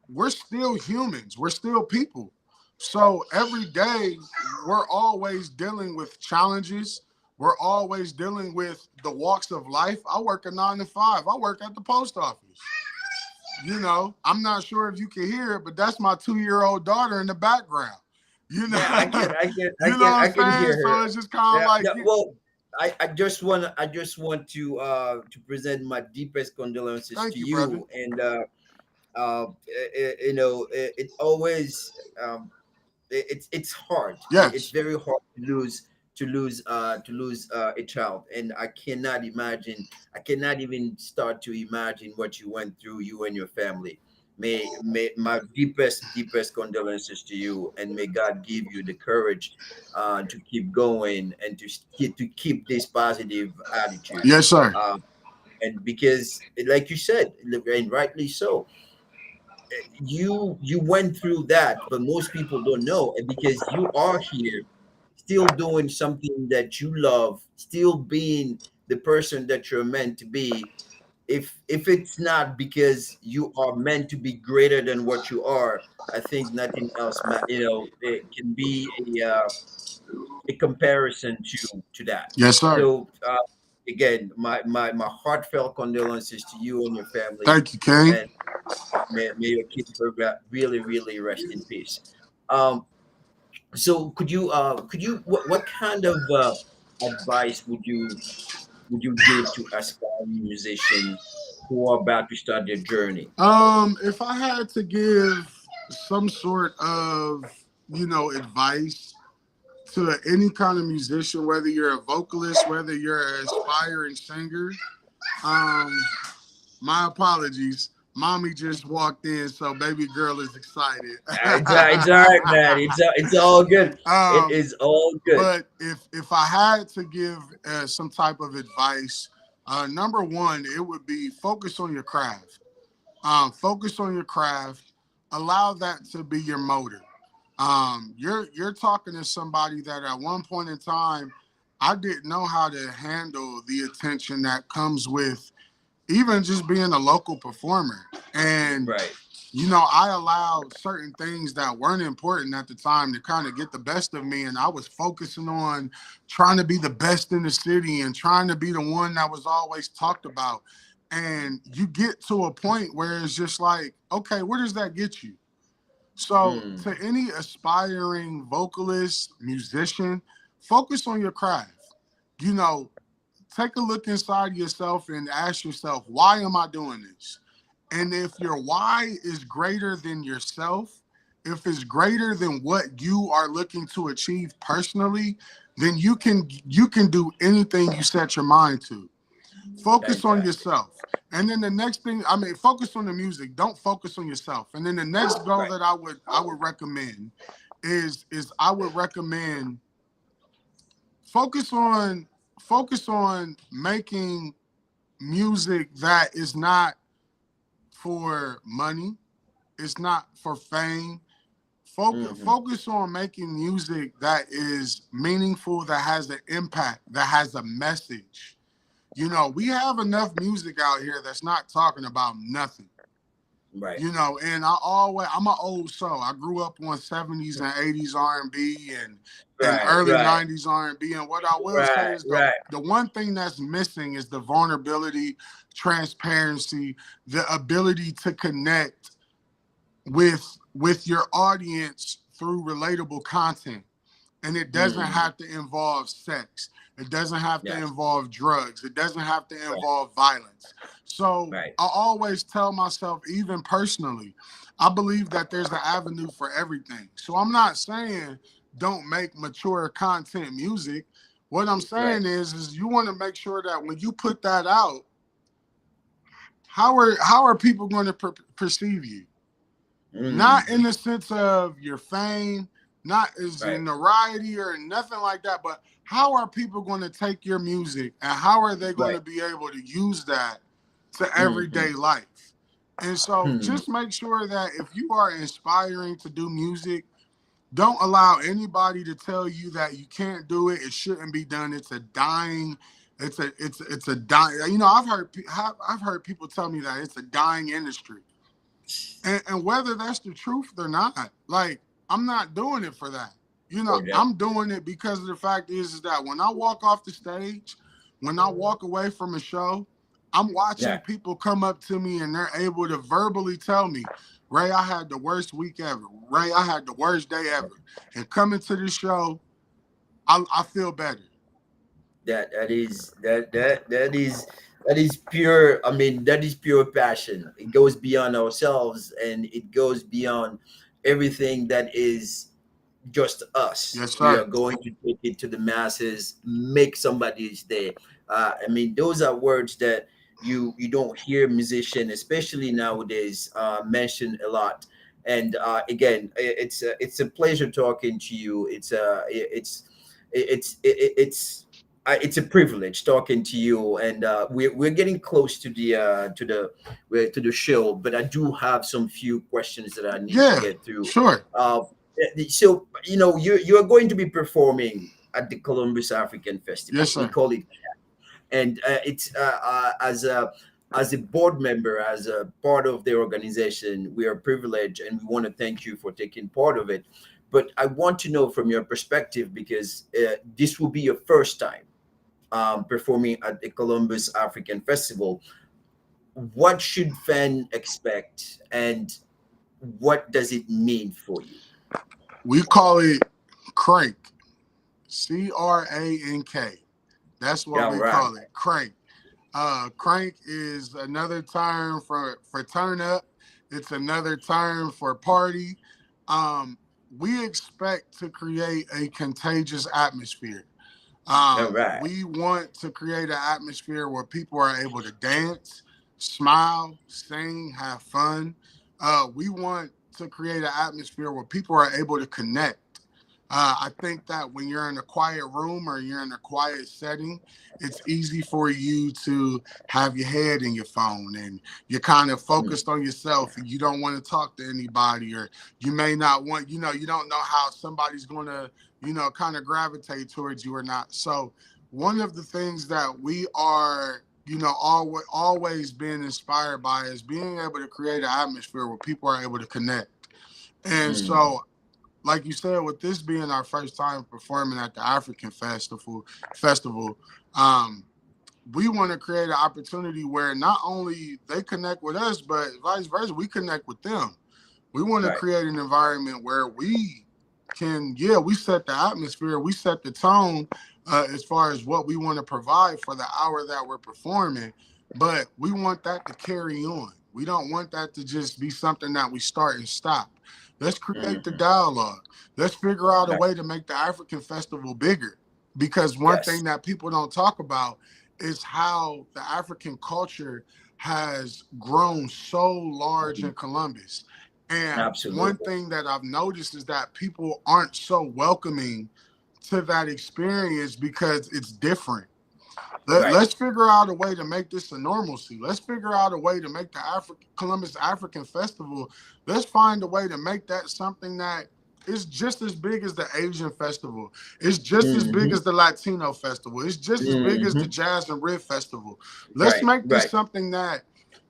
We're still humans. We're still people. So every day, we're always dealing with challenges. We're always dealing with the walks of life. I work a 9 to 5. I work at the post office. I'm not sure if you can hear it, but that's my 2-year-old daughter in the background. You know,
Yeah, I can, I can, I
you know
can,
what
I
I'm
can
saying?
hear
So
her.
it's just kind of
Yeah,
like,
yeah. Well, I just want to present my deepest condolences
thank
to
you, brother.
you, and it always it's hard. It's
Yes.
very hard to lose a child, and I cannot even start to imagine what you went through, you and your family. May my deepest condolences to you, and may God give you the courage to keep going and to keep this positive attitude.
Yes, sir.
Um, and because, like you said, and rightly so, you went through that, but most people don't know. And because you are here still doing something that you love, still being the person that you're meant to be, if it's not because you are meant to be greater than what you are, I think nothing else it can be a comparison to that.
Yes, sir.
So again, my heartfelt condolences to you and your family,
Thank you, King.
and may your kids really really rest in peace. Um, so could you what kind of advice would you give to aspiring musicians who are about to start their journey?
If I had to give some sort of, advice to any kind of musician, whether you're a vocalist, whether you're an aspiring singer, um, my apologies. Mommy just walked in, so baby girl is excited.
It's all right, man. It's all good. It
um,
is all good.
but if I had to give some type of advice, number one, it would be focus on your craft. Focus on your craft. Allow that to be your motor. You're talking to somebody that at one point in time, I didn't know how to handle the attention that comes with even just being a local performer. And
Right.
I allowed certain things that weren't important at the time to kind of get the best of me. And I was focusing on trying to be the best in the city and trying to be the one that was always talked about. And you get to a point where it's just like, okay, where does that get you? So,
Mm,
to any aspiring vocalist, musician, focus on your craft. You know, take a look inside yourself and ask yourself, why am I doing this? And if your why is greater than yourself, if it's greater than what you are looking to achieve personally, then you can do anything you set your mind to. Focus on
fantastic.
yourself. And then the next thing, I mean, focus on the music. Don't focus on yourself. And then the next goal
Right.
that I would recommend is I would recommend focus on focus on making music that is not for money. It's not for fame. Focus,
Hmm.
focus on making music that is meaningful, that has an impact, that has a message. We have enough music out here that's not talking about nothing.
Right.
And I'm an old soul. I grew up on 70s and 80s R&B and
Right.
early
Right.
90s R&B. And what I will say
Right.
is the
Right.
the one thing that's missing is the vulnerability, transparency, the ability to connect with your audience through relatable content. And it doesn't
Mm,
have to involve sex. It doesn't have to
yes.
involve drugs. It doesn't have to
Right.
involve violence. So
Right.
I always tell myself, even personally, I believe that there's an avenue for everything. So I'm not saying don't make mature content music. What I'm
Right.
saying is you want to make sure that when you put that out, how are people going to perceive you? Not in
Hmm.
the sense of your fame, not as
Right.
in notoriety or nothing like that, but how are people going to take your music and how are they going
Right.
to be able to use that to
Hmm.
everyday life? And so
Hmm.
just make sure that if you are inspiring to do music, don't allow anybody to tell you that you can't do it. It shouldn't be done. It's a dying. It's a dying. I've heard people tell me that it's a dying industry. And whether that's the truth or not, like I'm not doing it for that.
Oh, yeah.
I'm doing it because of the fact is that when I walk off the stage, when I walk away from a show, I'm
Yeah.
watching people come up to me and they're able to verbally tell me, Ray, I had the worst week ever. Ray, I had the worst day ever. And coming to this show, I feel better.
That is pure. I mean, that is pure passion. It goes beyond ourselves, and it goes beyond everything that is just us.
Yes,
We are
sir.
going to take it to the masses, make somebody's day. I mean, those are words that you don't hear musician, especially nowadays, mention a lot. And again, it's a pleasure talking to you. It's a privilege talking to you, and we're getting close to the show. But I do have some few questions that I need to
Yeah,
get through.
sure.
Uh, so you are going to be performing at the Columbus African
Yes,
Festival. We
sir.
call it, and it's as as a board member, as a part of the organization, we are privileged and we want to thank you for taking part of it. But I want to know from your perspective, because this will be your first time performing at the Columbus African Festival. What should fan expect, and what does it mean for you?
We call it crank, CRANK. That's what
Yeah,
we
right.
call it, crank. Crank is another term for turn up. It's another term for party. Um, we expect to create a contagious atmosphere.
All right.
We want to create an atmosphere where people are able to dance, smile, sing, have fun. We want to create an atmosphere where people are able to connect. I think that when you're in a quiet room or you're in a quiet setting, it's easy for you to have your head in your phone and you're kind of
Mm,
focused on yourself and you don't want to talk to anybody, or you may not want, you don't know how somebody's going to, kind of gravitate towards you or not. So one of the things that we are, always being inspired by is being able to create an atmosphere where people are able to connect. And
mm,
so, like you said, with this being our first time performing at the African festival, um, we want to create an opportunity where not only they connect with us, but vice versa, we connect with them. We want to
right.
create an environment where we can, yeah, we set the atmosphere, we set the tone as far as what we want to provide for the hour that we're performing, but we want that to carry on. We don't want that to just be something that we start and stop. Let's create the
Hmm.
dialogue. Let's figure out a
Right.
way to make the African festival bigger. Because one
Yes.
thing that people don't talk about is how the African culture has grown so large
Mhm.
in Columbus. And one
Absolutely.
thing that I've noticed is that people aren't so welcoming to that experience because it's different.
Right.
Let's figure out a way to make this a normalcy. Let's figure out a way to make the Columbus African Festival. Let's find a way to make that something that is just as big as the Asian Festival. It's just as big
Hmm.
as the Latino Festival. It's just as big as the
Hmm.
Jazz and Rib Festival. Let's
Right.
make this
Right.
something that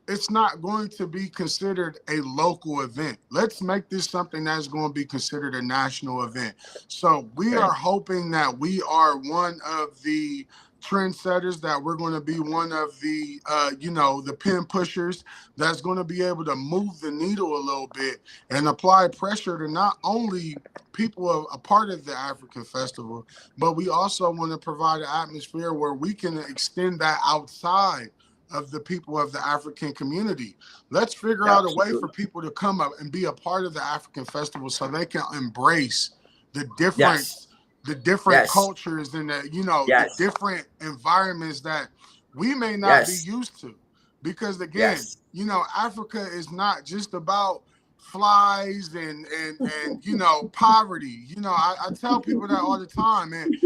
it's not going to be considered a local event. Let's make this something that's going to be considered a national event. So we
Right.
are hoping that we are one of the trendsetters, that we're going to be one of the, the pin pushers that's going to be able to move the needle a little bit and apply pressure to not only people a part of the African festival, but we also want to provide an atmosphere where we can extend that outside of the people of the African community. Let's figure out a way for
Absolutely.
people to come up and be a part of the African festival so they can embrace the
Yes.
difference, the different
Yes.
cultures and the
Yes.
different environments that we may not be
Yes.
used to. Because again,
Yes.
Africa is not just about flies and poverty. I tell people that all the time, man.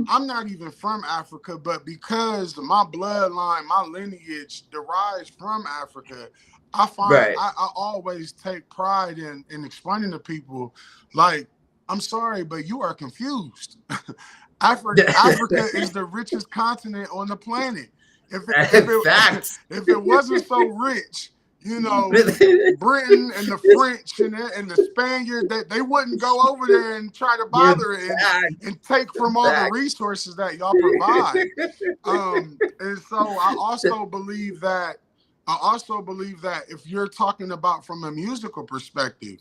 I'm not even from Africa, but because my bloodline, my lineage derives from Africa,
Right.
I always take pride in explaining to people, like, I'm sorry, but you are confused. Africa is the richest continent on the planet. If it
Facts.
if it wasn't so rich, Britain and the French and the Spaniards, that they wouldn't go over there and try to bother
Facts.
and take from all the
Facts.
resources that y'all provide. And so I also believe that if you're talking about from a musical perspective,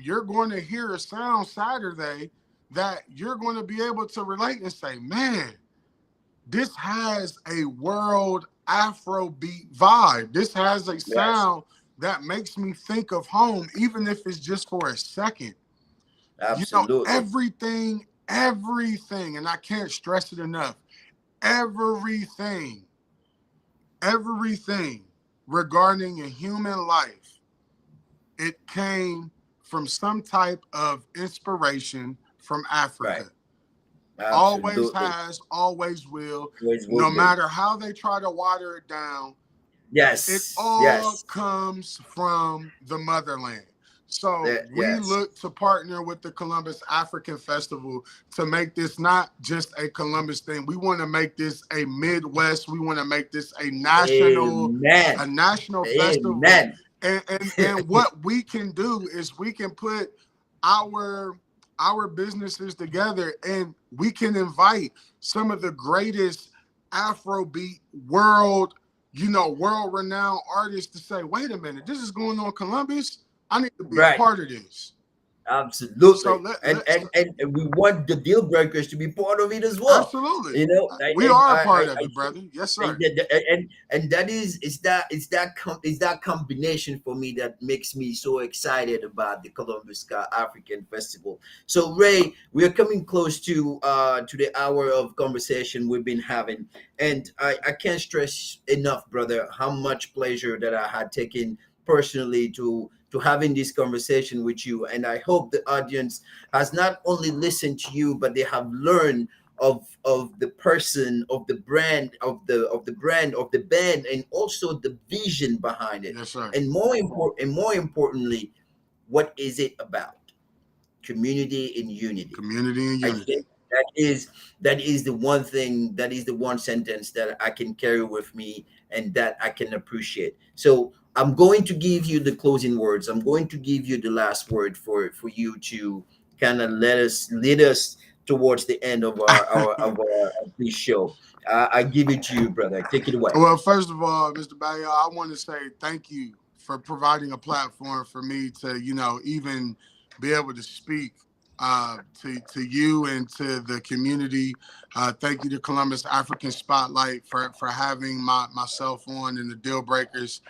you're going to hear a sound Saturday that you're going to be able to relate and say, man, this has a world Afrobeat vibe. This has a
Yes.
sound that makes me think of home, even if it's just for a second.
Absolutely.
Everything, and I can't stress it enough, everything, everything regarding a human life, it came from some type of inspiration from
Right.
Africa. Always
Absolutely.
has, always will.
Always will
No
be.
matter how they try to water it down, it
Yes.
all
Yes.
comes from the motherland. So we
Yes.
look to partner with the Columbus African Festival to make this not just a Columbus thing. We want to make this a Midwest. We want to make this
Amen.
a national festival.
Amen.
And what we can do is we can put our our businesses together and we can invite some of the greatest Afrobeat world renowned artists to say, wait a minute, this is going on in Columbus. I need to be a
Right.
part of this. So
Absolutely. And we want the deal breakers to be part of it as well.
absolutely.
You know,
We are a part of it, brother. Yes, sir.
and that is that combination for me that makes me so excited about the Columbus African Festival. So Ray, we are coming close to the hour of conversation we've been having, and I can't stress enough, brother, how much pleasure that I had taken personally to having this conversation with you. And I hope the audience has not only listened to you, but they have learned of the person, of the brand, of the band, and also the vision behind it.
Yes, sir.
And more importantly, what is it about? Community and unity.
Community and
I
unity.
think that is the one thing, that is the one sentence that I can carry with me and that I can appreciate. So I'm going to give you the closing words. I'm going to give you the last word for you to kind of lead us towards the end of of this show. I give it to you, brother. Take it away.
Well, first of all, Mr. Bayo, I want to say thank you for providing a platform for me to, even be able to speak to you and to the community. Thank you to Columbus African Spotlight for having myself on and the Deal Breakers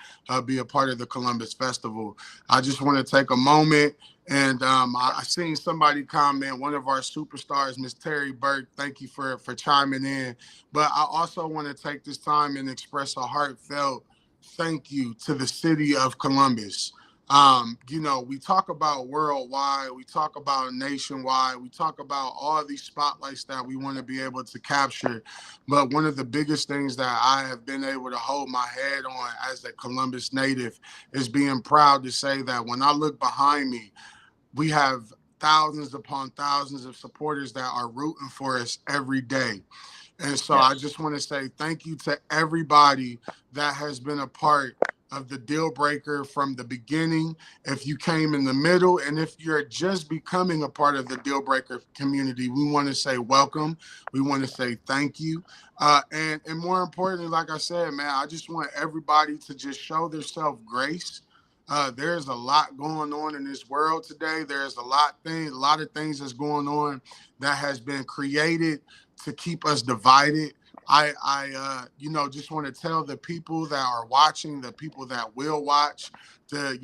be a part of the Columbus Festival. I just want to take a moment and I seen somebody comment, one of our superstars, Miss Terry Burke. Thank you for chiming in. But I also want to take this time and express a heartfelt thank you to the city of Columbus. We talk about worldwide, we talk about nationwide, we talk about all these spotlights that we want to be able to capture. But one of the biggest things that I have been able to hold my head on as a Columbus native is being proud to say that when I look behind me, we have thousands upon thousands of supporters that are rooting for us every day. And so I
Yes.
just want to say thank you to everybody that has been a part of the Deal Breaker from the beginning. If you came in the middle, and if you're just becoming a part of the Deal Breaker community, we want to say welcome. We want to say thank you. And more importantly, like I said, man, I just want everybody to just show their self grace. There's a lot going on in this world today. There's a lot of things that's going on that has been created to keep us divided. Just want to tell the people that are watching, the people that will watch, to,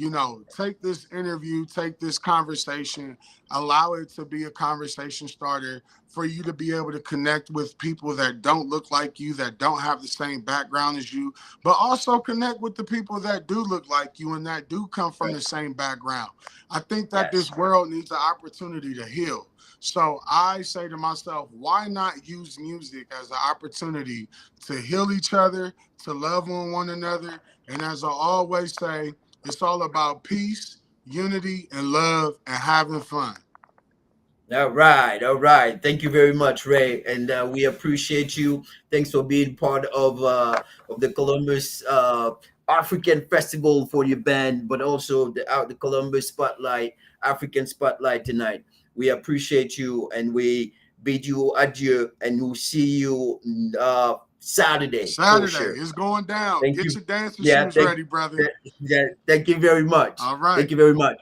take this interview, take this conversation, allow it to be a conversation starter for you to be able to connect with people that don't look like you, that don't have the same background as you, but also connect with the people that do look like you and that do come from
Right.
the same background. I think that this
Yes.
world needs an opportunity to heal. So I say to myself, why not use music as an opportunity to heal each other, to love on one another? And as I always say, it's all about peace, unity, and love, and having fun.
All right, all right. Thank you very much, Ray, and we appreciate you. Thanks for being part of the Columbus African Festival for your band, but also the Columbus Spotlight, African Spotlight tonight. We appreciate you, and we bid you adieu, and we'll see you Saturday for
Saturday,
sure.
it's going down.
Thank
Get
you.
your dancing
Yeah,
shoes ready, brother.
yeah, thank you very much.
All right.
Thank you very much.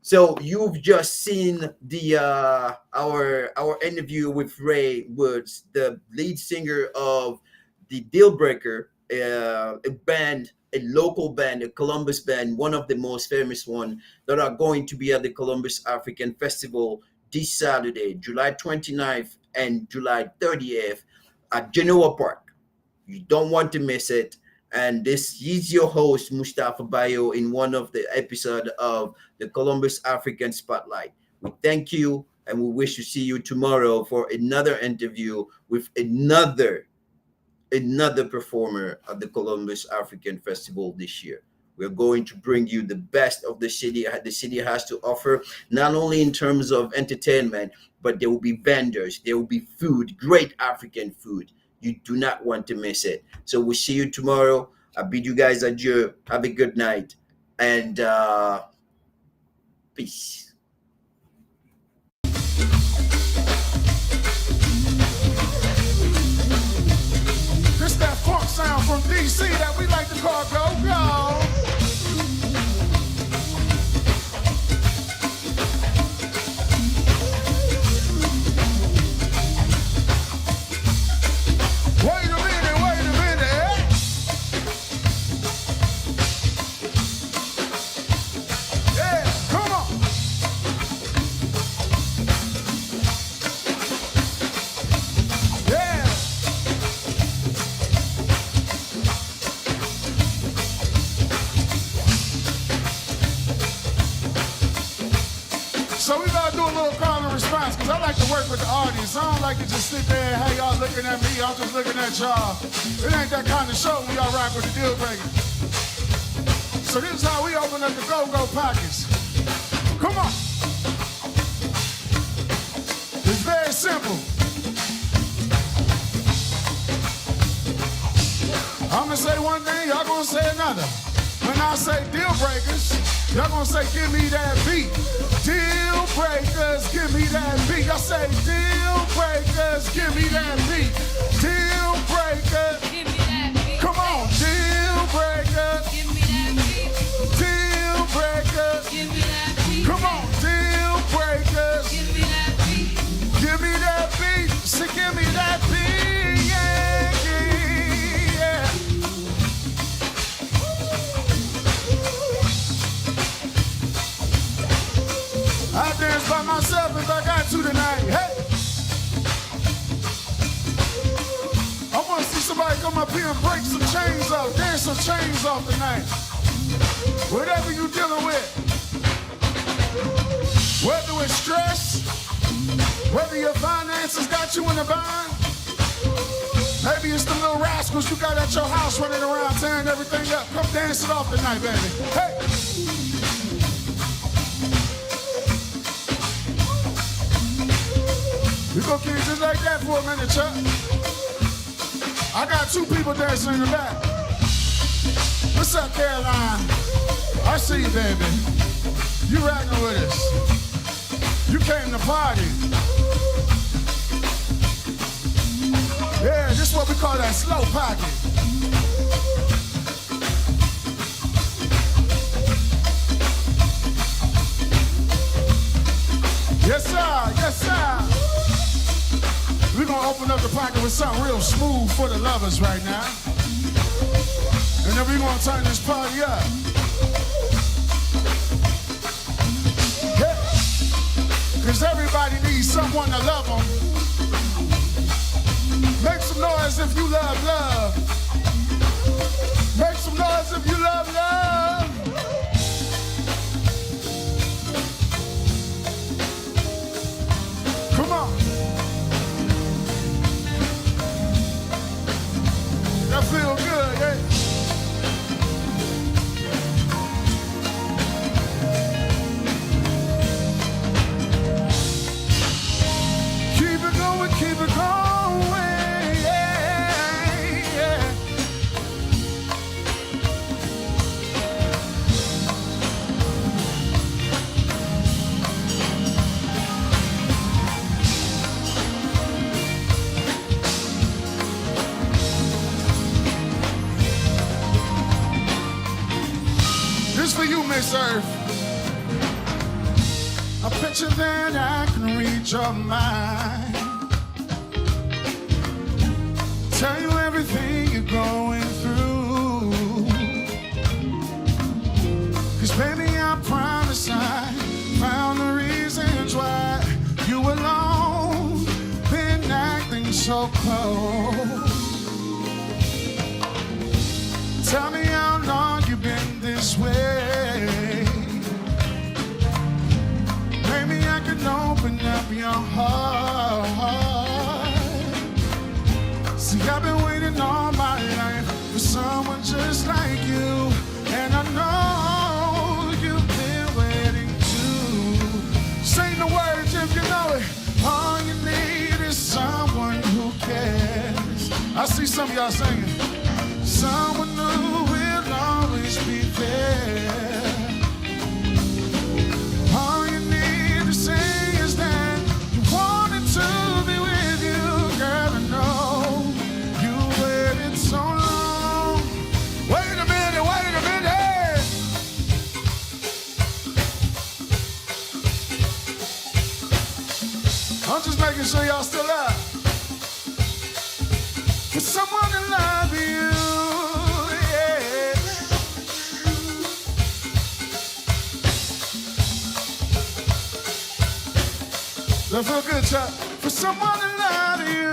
So you've just seen the our interview with Ray Woods, the lead singer of the Deal Breaker, a band, a local band, a Columbus band, one of the most famous one that are going to be at the Columbus African Festival this Saturday, July 29th and July 30th at Genoa Park. You don't want to miss it. And this is your host, Mustafa Bayo, in one of the episode of the Columbus African Spotlight. We thank you and we wish to see you tomorrow for another interview with another performer at the Columbus African Festival this year. We We're going to bring you the best of the city has to offer, not only in terms of entertainment, but there will be vendors, there will be food, great African food. You do not want to miss it. So we'll see you tomorrow. I bid you guys adieu. Have a good night. And peace.
This that funk sound from DC that we like to call go-go. Wait a minute, eh? Yeah, come on. Yeah. So we gotta do a little call and response, because I like to work with the audience. I don't like to just sit there and hey, y'all looking at me, I'm just looking at y'all. It ain't that kind of show when y'all rock with the deal breaker. So this is how we open up the go-go pockets. Come on. It's very simple. I'm gonna say one thing, y'all gonna say another. When I say deal breakers, y'all gonna say, give me that beat. Deal breakers, give me that beat. Y'all say, deal breakers, give me that beat. Deal breakers,
Give me that beat.
come on, deal breakers,
Give me that beat.
deal breakers,
Give me that beat.
come on, deal breakers,
Give me that beat.
give me that beat. So give me that beat, yeah, yeah, yeah. I dance by myself if I got to tonight. Hey! I want to see somebody come up here and break some chains off, dance some chains off tonight. Whatever you're dealing with. Whether it's stress, whether your finances got you in a bind, maybe it's the little rascals you got at your house running around tearing everything up. Come dance it off tonight, baby. Hey! We gonna keep it just like that for a minute, Chuck. I got two people dancing in the back. What's up, Caroline? I see you, baby. You rocking with us. You came to party. Yeah, this is what we call that slow pocket. Yes, sir. Yes, sir. We're gonna open up the pocket with something real smooth for the lovers right now. And then we're gonna turn this party up. Yeah. Cause everybody needs someone to love them. Make some noise if you love love. Make some noise if you love love. Come on. That feel good, eh? Keep it going, keep it going, yeah, yeah. This for you, Miss Earth. A picture that I can read your mind. Tell you everything you're going through. Cause baby, I promise I found the reasons why you alone been acting so close. Tell me how long you've been this way. Maybe I can open up your heart. See, I've been waiting all my life for someone just like you, and I know I see some of y'all singing. Someone who will always be there. All you need to say is that you wanted to be with you, girl. I know you waited so long. Wait a minute, wait a minute. I'm just making sure y'all still up. For someone to love you, yeah. That feel good, Chuck. For someone to love you.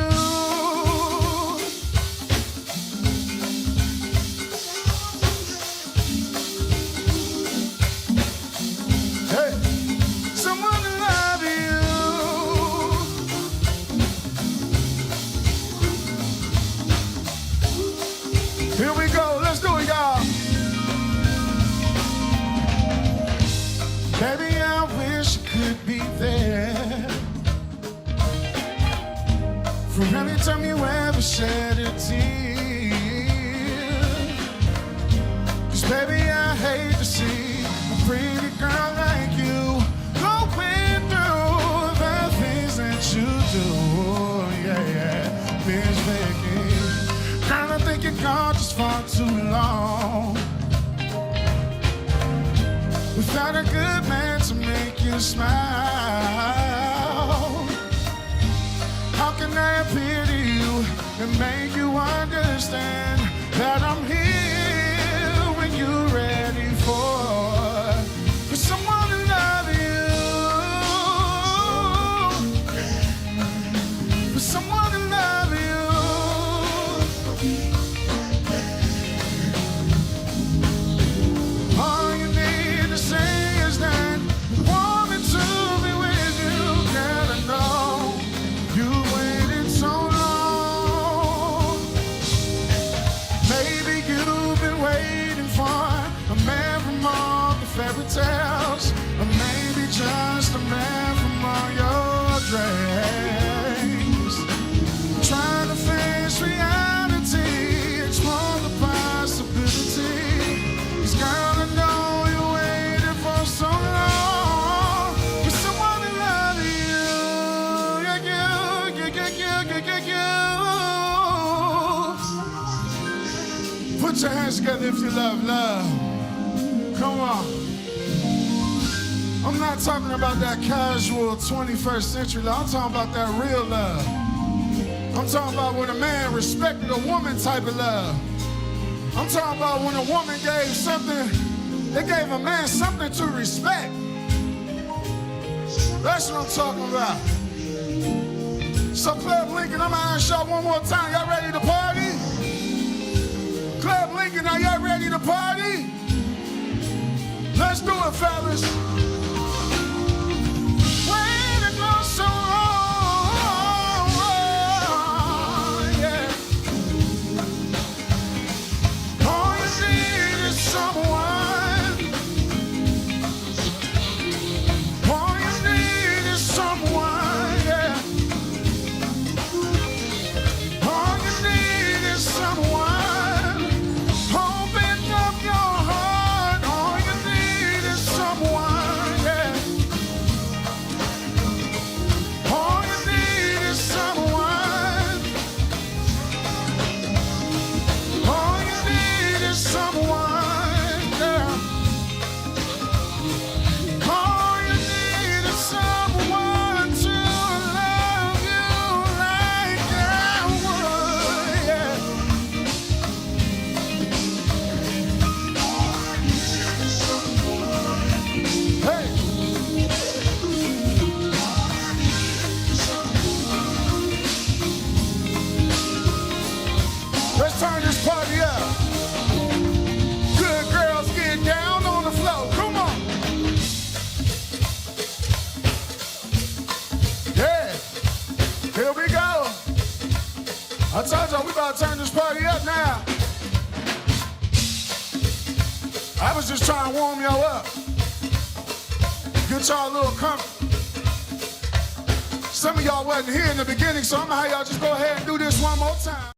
Hey, someone to love you. Here we go, let's do it, y'all. Baby, I wish I could be there for every time you ever shed a tear. 'Cause baby, I hate to see a pretty girl like you going through the things that you do. Yeah, yeah, Miss Vicky. Girl, I think you're gone just far too long without a good man to make you smile. How can I appear to you and make you understand that I'm here when you're ready for someone to love you, for someone to love you. All you need to say is that you want me to be with you, girl. I know you waited so long. Maybe you've been waiting for a man from all the fairy tales, or maybe just a man from all your dreams. Trying to face reality, explore the possibility. 'Cause girl, I know you waited for so long for someone to love you. Yeah, you. Put your hands together if you love love. Come on. I'm not talking about that casual 21st century love. I'm talking about that real love. I'm talking about when a man respected a woman type of love. I'm talking about when a woman gave something, they gave a man something to respect. That's what I'm talking about. So Club Lincoln, I'm gonna ask y'all one more time. Y'all ready to party? Club Lincoln, are y'all ready to party? Let's do it, fellas. Waiting on so long, yeah. All you need is someone. All you need is someone, yeah. All you need is someone. Open up your heart. All you need is someone, yeah. All you need is someone. All you need is someone, yeah. All you need is someone to love you like I would, yeah. Hey. Let's turn this party up. Good girls get down on the floor. Come on. Yeah. Here we go. I told y'all we about to turn this party up now. I was just trying to warm y'all up. Get y'all a little comfort. Some of y'all wasn't here in the beginning, so I'm gonna have y'all just go ahead and do this one more time.